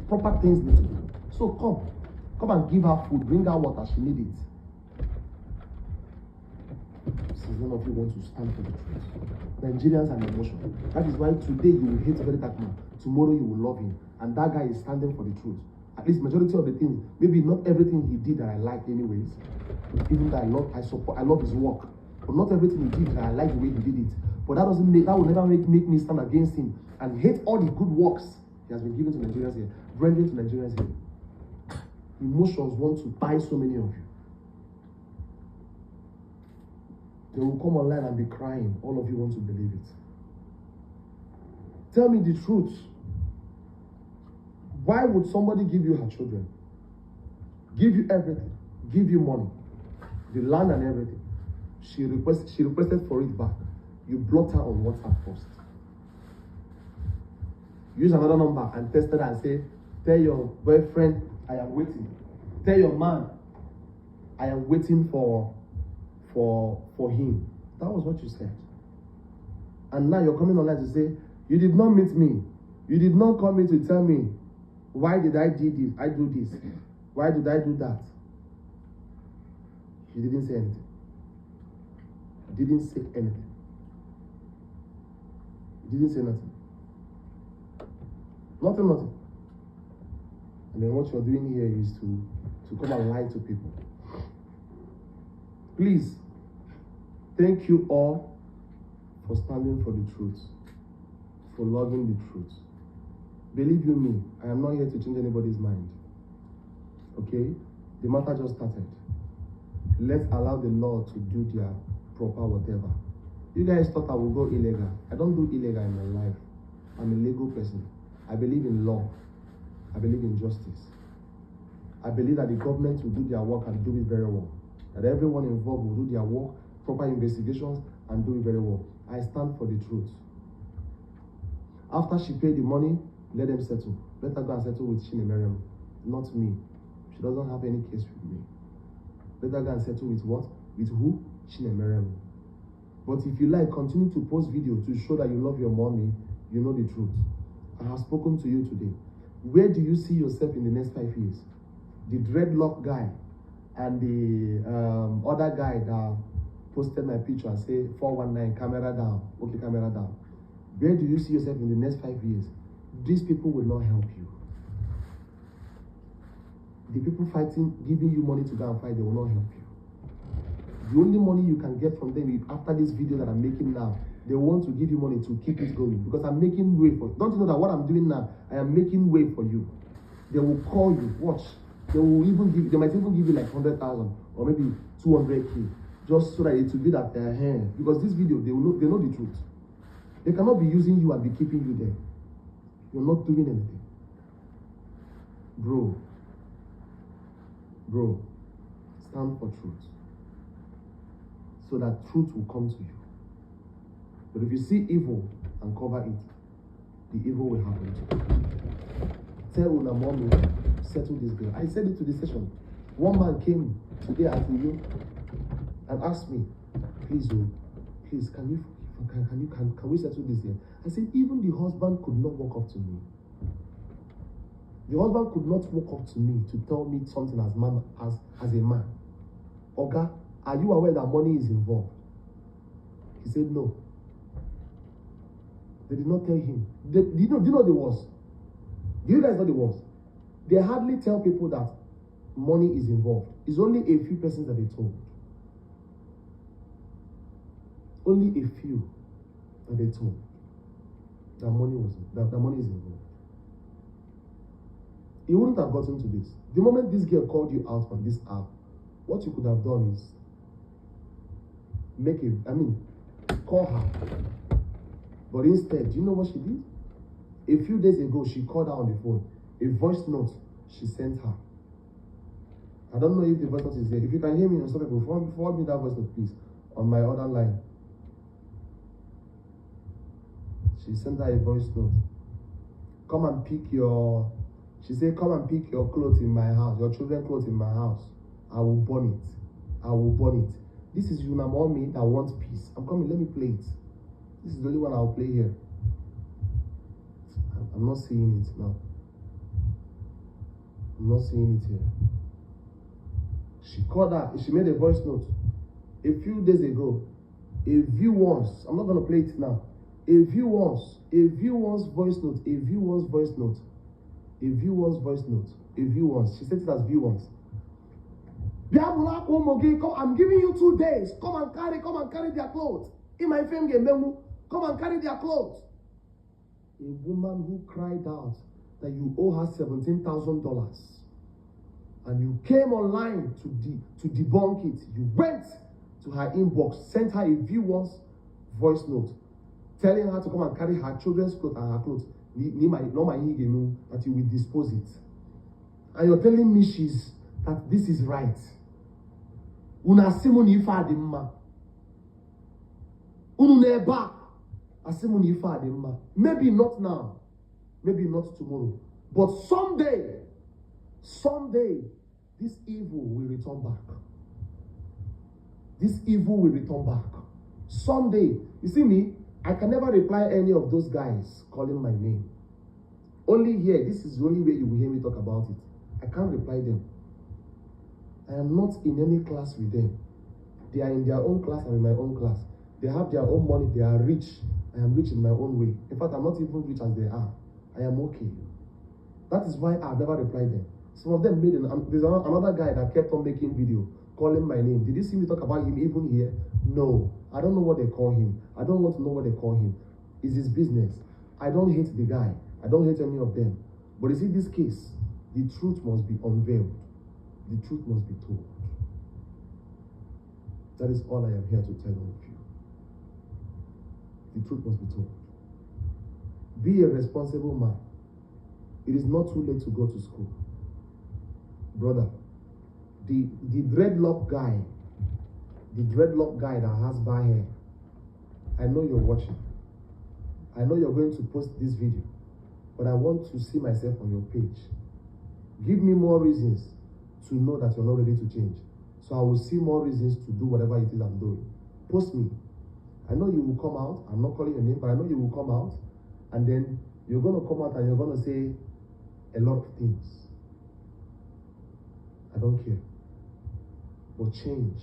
Proper things need to be done. So come and give her food, bring her water, she needs it. Since none of you want to stand for the truth. Nigerians are emotional. That is why today you will hate very that man. Tomorrow you will love him. And that guy is standing for the truth. At least majority of the things, maybe not everything he did that I like anyways. Even that I love his work. But not everything he did that I like the way he did it. But that will never make me stand against him and hate all the good works he has been given to Nigerians here, bringing to Nigerians here. Emotions want to buy so many of you. They will come online and be crying. All of you want to believe it. Tell me the truth. Why would somebody give you her children? Give you everything. Give you money. The land and everything. She requested for it back. You blocked her on WhatsApp first. Use another number and tested her and say, tell your boyfriend, I am waiting. Tell your man, I am waiting for him. That was what you said. And now you're coming online to say, you did not meet me. You did not come in to tell me, why did I do this? Why did I do that? You didn't say anything. You didn't say anything. You didn't say nothing. Nothing. And then what you're doing here is to come and lie to people. Please, thank you all for standing for the truth, for loving the truth. Believe you me, I am not here to change anybody's mind. Okay? The matter just started. Let's allow the law to do their proper whatever. You guys thought I would go illegal. I don't do illegal in my life. I'm a legal person. I believe in law. I believe in justice. I believe that the government will do their work and do it very well. That everyone involved will do their work, proper investigations, and do it very well. I stand for the truth. After she paid the money, let them settle. Let her go and settle with Chinemeriam, not me. She doesn't have any case with me. Let her go and settle with what? With who? Chinemeriam. But if you like, continue to post video to show that you love your mommy, you know the truth. I have spoken to you today. Where do you see yourself in the next 5 years? The dreadlock guy and the other guy that posted my picture and say 419, camera down. Okay, camera down. Where do you see yourself in the next 5 years? These people will not help you. The people fighting, giving you money to go and fight, they will not help you. The only money you can get from them is after this video that I'm making now. They want to give you money to keep it going because I'm making way for you. Don't you know that what I'm doing now, I am making way for you. They will call you, watch. They might even give you like 100,000 or maybe 200K, just so that it will be that their hand. Because this video, they know the truth. They cannot be using you and be keeping you there. You're not doing anything. Bro, stand for truth. So that truth will come to you. But if you see evil and cover it, the evil will happen to you. Tell Una mommy, settle this girl. I said it to the session. One man came today at you and asked me, please, can we settle this here? I said, even the husband could not walk up to me. The husband could not walk up to me to tell me something as a man. Oga, are you aware that money is involved? He said no. They did not tell him. Do you know the worst? Do you guys know the worst? They hardly tell people that money is involved. It's only a few persons that they told. Only a few that they told that money is involved. He wouldn't have gotten to this. The moment this girl called you out on this app, what you could have done is call her. But instead, do you know what she did? A few days ago, she called her on the phone. A voice note she sent her. I don't know if the voice note is there. If you can hear me on something, forward me that voice note, please, on my other line. She sent her a voice note. She said, come and pick your clothes in my house, your children's clothes in my house. I will burn it. This is Una mommy that wants peace. I'm coming, let me play it. This is the only one I'll play here. I'm not seeing it now. I'm not seeing it here. She called her, she made a voice note. A few days ago, a view once, I'm not going to play it now. A view once voice note. She said it as view once. I'm giving you 2 days. Come and carry their clothes. In my family, come and carry their clothes. A woman who cried out that you owe her $17,000, and you came online to debunk it. You went to her inbox, sent her a view once voice note, telling her to come and carry her children's clothes and her clothes. That you will dispose it. And you're telling me that this is right. Una simoni ifa adimma. Unu neba asimoni ifa adimma. Maybe not now, maybe not tomorrow, but someday, this evil will return back. Someday, you see me, I can never reply any of those guys calling my name. Only here, this is the only way you will hear me talk about it. I can't reply them. I am not in any class with them. They are in their own class, I'm in my own class. They have their own money, they are rich. I am rich in my own way. In fact, I'm not even rich as they are. I am okay. That is why I've never replied them. Some of them there's another guy that kept on making video, calling my name. Did you see me talk about him even here? No. I don't know what they call him. I don't want to know what they call him. It's his business. I don't hate the guy. I don't hate any of them. But you see, this case, the truth must be unveiled. The truth must be told. That is all I am here to tell all of you. The truth must be told. Be a responsible man. It is not too late to go to school. Brother, the dreadlock guy that has bad hair, I know you're watching. I know you're going to post this video, but I want to see myself on your page. Give me more reasons to know that you're not ready to change. So I will see more reasons to do whatever it is I'm doing. Post me. I know you will come out. I'm not calling your name, but I know you will come out. And then you're going to come out and you're going to say a lot of things. I don't care. But change.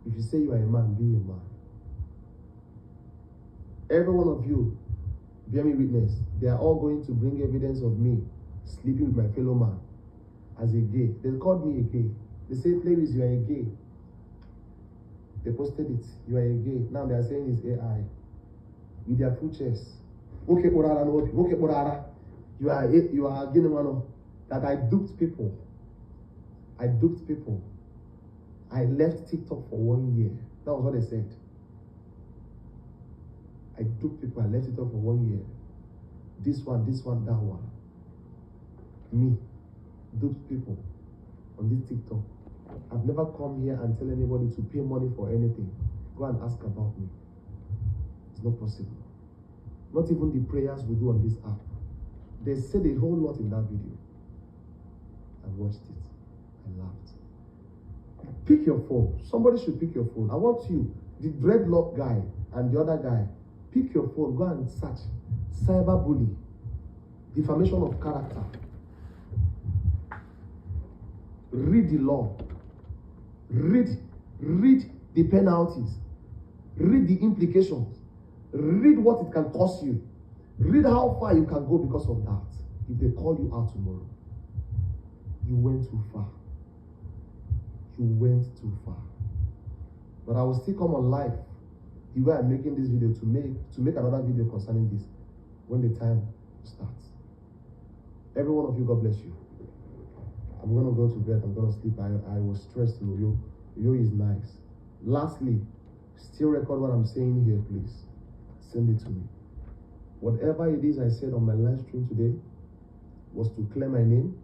If you say you are a man, be a man. Every one of you bear me witness, they are all going to bring evidence of me sleeping with my fellow man as a gay. They called me a gay. They say, Ladies, you are a gay. They posted it. You are a gay. Now they are saying it's AI. With their full chest. Okay, you are getting one that I duped people. I left TikTok for 1 year. That was what they said. I duped people. I left TikTok for 1 year. This one, that one. Me, duped people on this TikTok. I've never come here and tell anybody to pay money for anything. Go and ask about me. It's not possible. Not even the prayers we do on this app. They said a whole lot in that video. I watched it. I laughed. Pick your phone. Somebody should pick your phone. I want you, the dreadlock guy and the other guy, pick your phone. Go and search cyberbully, defamation of character. Read the law. Read the penalties. Read the implications. Read what it can cost you. Read how far you can go because of that. If they call you out tomorrow, you went too far. You went too far. But I will still come on live the way I'm making this video to make another video concerning this when the time starts. Every one of you, God bless you. I'm gonna go to bed. I'm gonna sleep. I was stressed. Yo is nice. Lastly, still record what I'm saying here, please. Send it to me. Whatever it is I said on my live stream today was to clear my name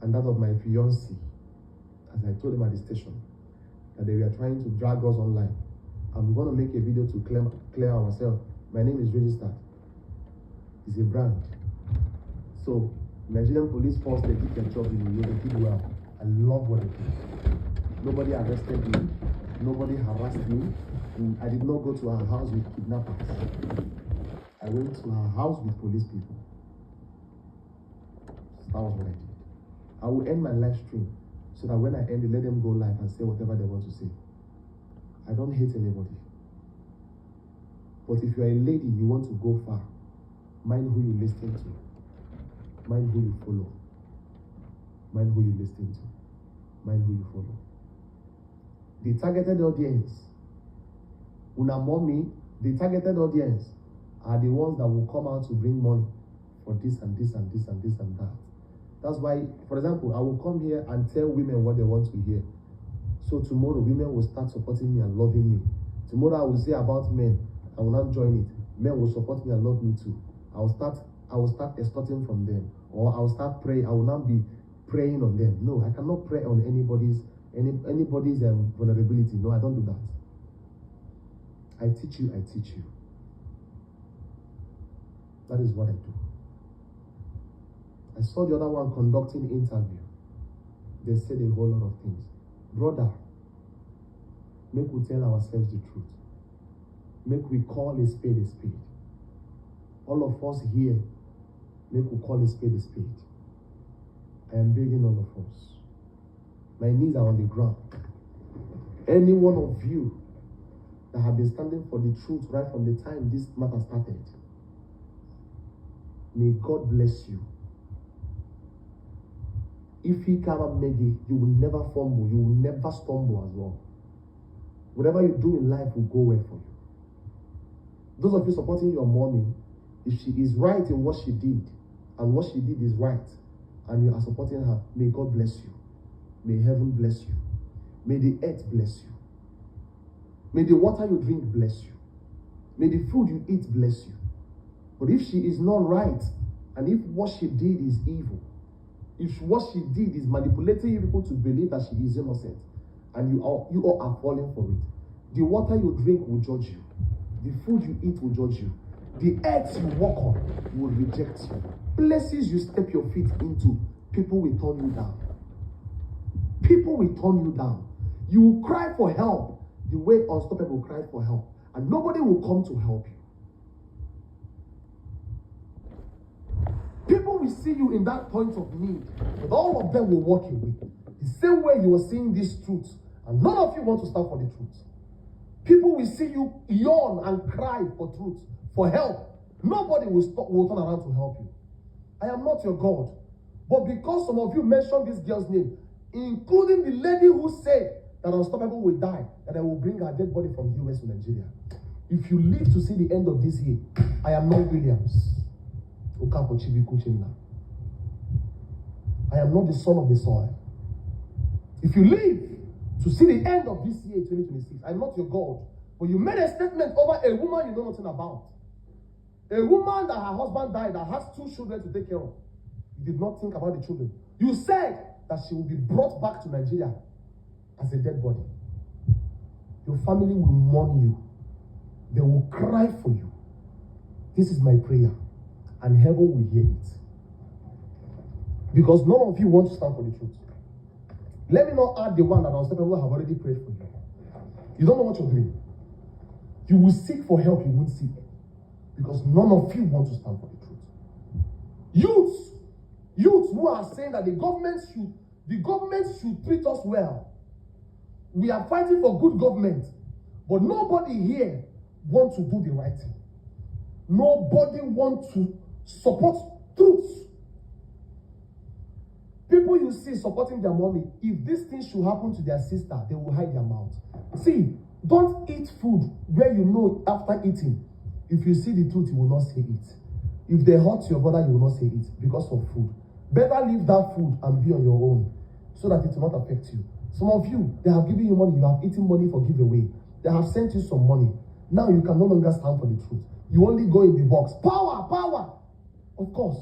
and that of my fiancé, as I told him at the station, that they were trying to drag us online. I'm going to make a video to clear ourselves. My name is registered. It's a brand. So, Nigerian police force, they did their job in the way they did well. I love what they did. Nobody arrested me. Nobody harassed me. And I did not go to her house with kidnappers. I went to her house with police people. That was what I did. I will end my live stream so that when I end it, let them go live and say whatever they want to say. I don't hate anybody. But if you're a lady, you want to go far, mind who you listen to. Mind who you follow. Mind who you listen to. Mind who you follow. The targeted audience, una mommy, the targeted audience are the ones that will come out to bring money for this and this and this and this and that. That's why, for example, I will come here and tell women what they want to hear. So tomorrow, women will start supporting me and loving me. Tomorrow, I will say about men, I will not join it. Men will support me and love me too. I will start extorting from them, or I will start praying. I will not be preying on them. No, I cannot prey on anybody's vulnerability. No, I don't do that. I teach you. That is what I do. I saw the other one conducting interview. They said a whole lot of things. Brother, make we tell ourselves the truth. Make we call a spade a spade. All of us here, make we call a spade a spade. I am begging all of us. My knees are on the ground. Any one of you that have been standing for the truth right from the time this matter started, may God bless you. If he cannot make it, you will never fumble. You will never stumble as well. Whatever you do in life will go well for you. Those of you supporting your mommy, if she is right in what she did, and what she did is right, and you are supporting her, may God bless you. May heaven bless you. May the earth bless you. May the water you drink bless you. May the food you eat bless you. But if she is not right, and if what she did is evil, if what she did is manipulating you people to believe that she is innocent, and you all are falling for it, the water you drink will judge you. The food you eat will judge you. The earth you walk on will reject you. Places you step your feet into, people will turn you down. People will turn you down. You will cry for help the way Unstoppable cried for help, and nobody will come to help you. People will see you in that point of need, but all of them will walk away. The same way you are seeing this truth, and none of you want to stand for the truth. People will see you yawn and cry for truth, for help. Nobody will turn around to help you. I am not your God. But because some of you mentioned this girl's name, including the lady who said that Unstoppable will die, that I will bring her dead body from US to Nigeria. If you live to see the end of this year, I am not Williams. I am not the son of the soil. If you live to see the end of this year, 2026, I am not your God. But you made a statement over a woman you know nothing about. A woman that her husband died, that has 2 children to take care of. You did not think about the children. You said that she will be brought back to Nigeria as a dead body. Your family will mourn you. They will cry for you. This is my prayer, and heaven will hear it. Because none of you want to stand for the truth. Let me not add the one that Unstoppable have already prayed for you. You don't know what you're doing. You will seek for help, you won't seek. Because none of you want to stand for the truth. Youths who are saying that the government should treat us well. We are fighting for good government, but nobody here wants to do the right thing. Nobody wants to support truth. People you see supporting their mommy, if this thing should happen to their sister, they will hide their mouth. See, don't eat food where you know after eating, if you see the truth, you will not say it. If they hurt your brother, you will not say it because of food. Better leave that food and be on your own so that it will not affect you. Some of you, they have given you money, you have eaten money for giveaway. They have sent you some money. Now you can no longer stand for the truth. You only go in the box. Power, power. Of course,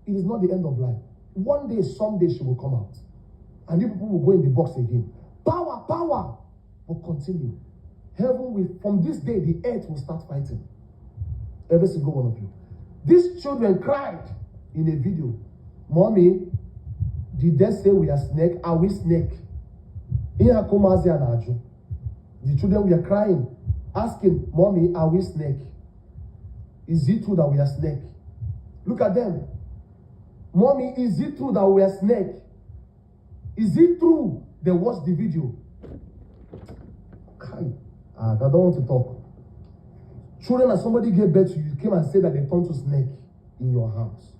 it is not the end of life. One day, someday she will come out. And you people will go in the box again. Power, power. But continue. Heaven will, from this day, the earth will start fighting. Every single one of you. These children cried in a video. Mommy, did they say we are snake? Are we snake? The children were crying, asking, Mommy, are we snake? Is it true that we are snake? Look at them. Mommy, is it true that we are snake? Is it true they watched the video? I don't want to talk. Children, as somebody gave birth to you, came and said that they turned to snake in your house.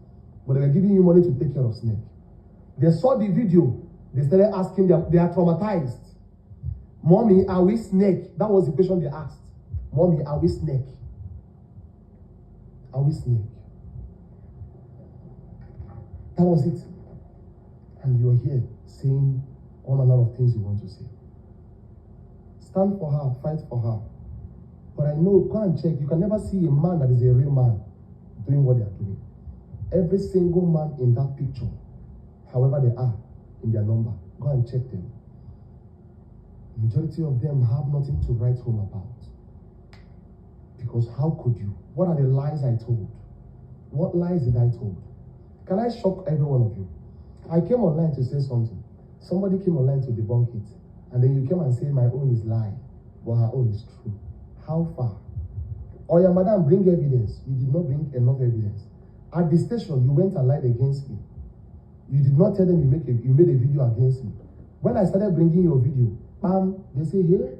But they were giving you money to take care of snake. They saw the video. They started asking them, they are traumatized. Mommy, are we snake? That was the question they asked. Mommy, are we snake? Are we snake? That was it. And you're here saying all manner of things you want to say. Stand for her, fight for her. But I know, go and check. You can never see a man that is a real man doing what they are doing. Every single man in that picture, however they are, in their number, go and check them. Majority of them have nothing to write home about. Because how could you? What are the lies I told? What lies did I told? Can I shock every one of you? I came online to say something. Somebody came online to debunk it. And then you came and said my own is lie, but her own is true. How far? Oh yeah, madam, bring evidence. You did not bring enough evidence. At the station, you went and lied against me. You did not tell them you made a video against me. When I started bringing your video, bam, they say, hey,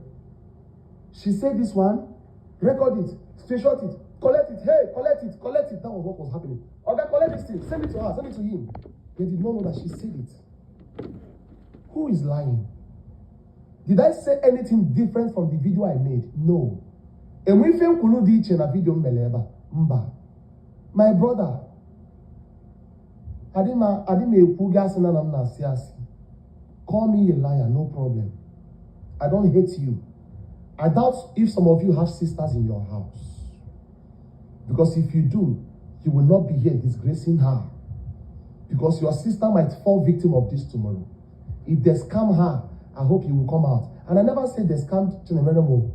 she said this one, record it, screenshot it, collect it, hey, collect it, collect it. That was what was happening. Okay, collect this thing, send it to her, send it to him. They did not know that she said it. Who is lying? Did I say anything different from the video I made? No. And we film kulu di iche na video mbeleba. Mba. My brother. Adima epuga sina na mna siasi. Call me a liar, no problem. I don't hate you. I doubt if some of you have sisters in your house. Because if you do, you will not be here disgracing her. Because your sister might fall victim of this tomorrow. If they scam her, I hope you will come out. And I never said they scammed Chinemeremo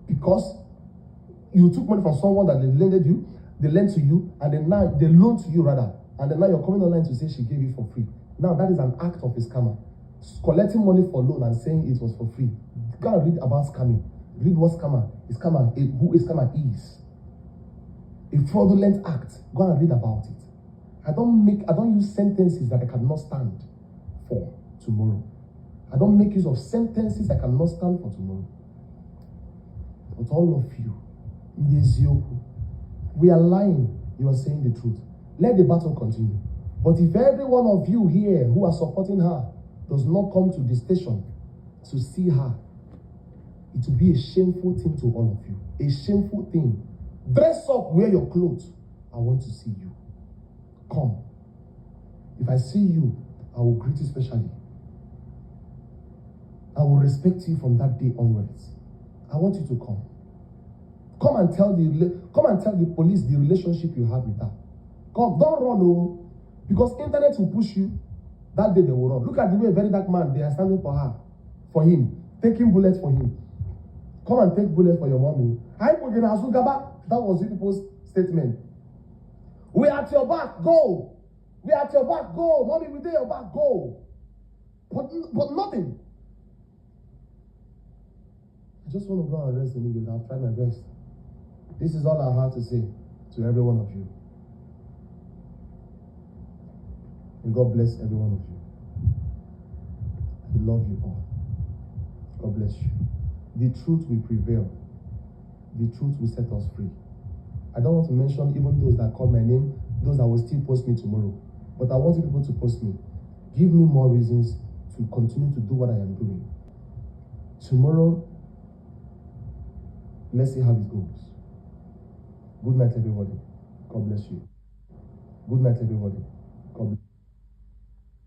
because you took money from someone that they lent to you, and then now they loaned to you rather. And then now you're coming online to say she gave it for free. Now that is an act of a scammer. Collecting money for loan and saying it was for free. Go and read about scamming. Read what scammer is, who a scammer is. A fraudulent act. Go and read about it. I don't use sentences that I cannot stand for tomorrow. I don't make use of sentences I cannot stand for tomorrow. But all of you, Ndezioku, we are lying, you are saying the truth. Let the battle continue. But if every one of you here who are supporting her does not come to the station to see her, it will be a shameful thing to all of you. A shameful thing. Dress up, wear your clothes. I want to see you. Come. If I see you, I will greet you specially. I will respect you from that day onwards. I want you to come. Come and tell the police the relationship you have with her. Come, don't run, oh, because internet will push you. That day they will run. Look at the way a very dark man, they are standing for her, for him, taking bullets for him. Come and take bullets for your mommy. That was you people's statement. We are at your back, go. We are at your back, go. Mommy, we at your back, go. But nothing. I just want to go and rest in English. I've tried my best. This is all I have to say to every one of you. And God bless every one of you. I love you all. God bless you. The truth will prevail. The truth will set us free. I don't want to mention even those that call my name, those that will still post me tomorrow. But I want you people to post me. Give me more reasons to continue to do what I am doing. Tomorrow, let's see how it goes. Good night, everybody. God bless you. Good night, everybody. God bless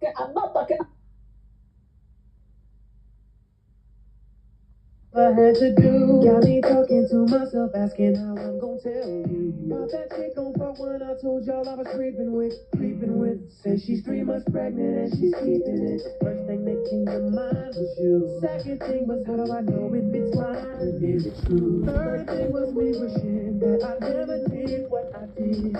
you. I'm not talking. I had to do. Got me talking to myself, asking how I'm gonna tell you about that chick on part when I told y'all I was creeping with. Say she's 3 months pregnant and she's keeping it. First thing that came to mind was you. Second thing was how do I know if it's mine? Is it true? Third thing was me wishing that I never did what I did.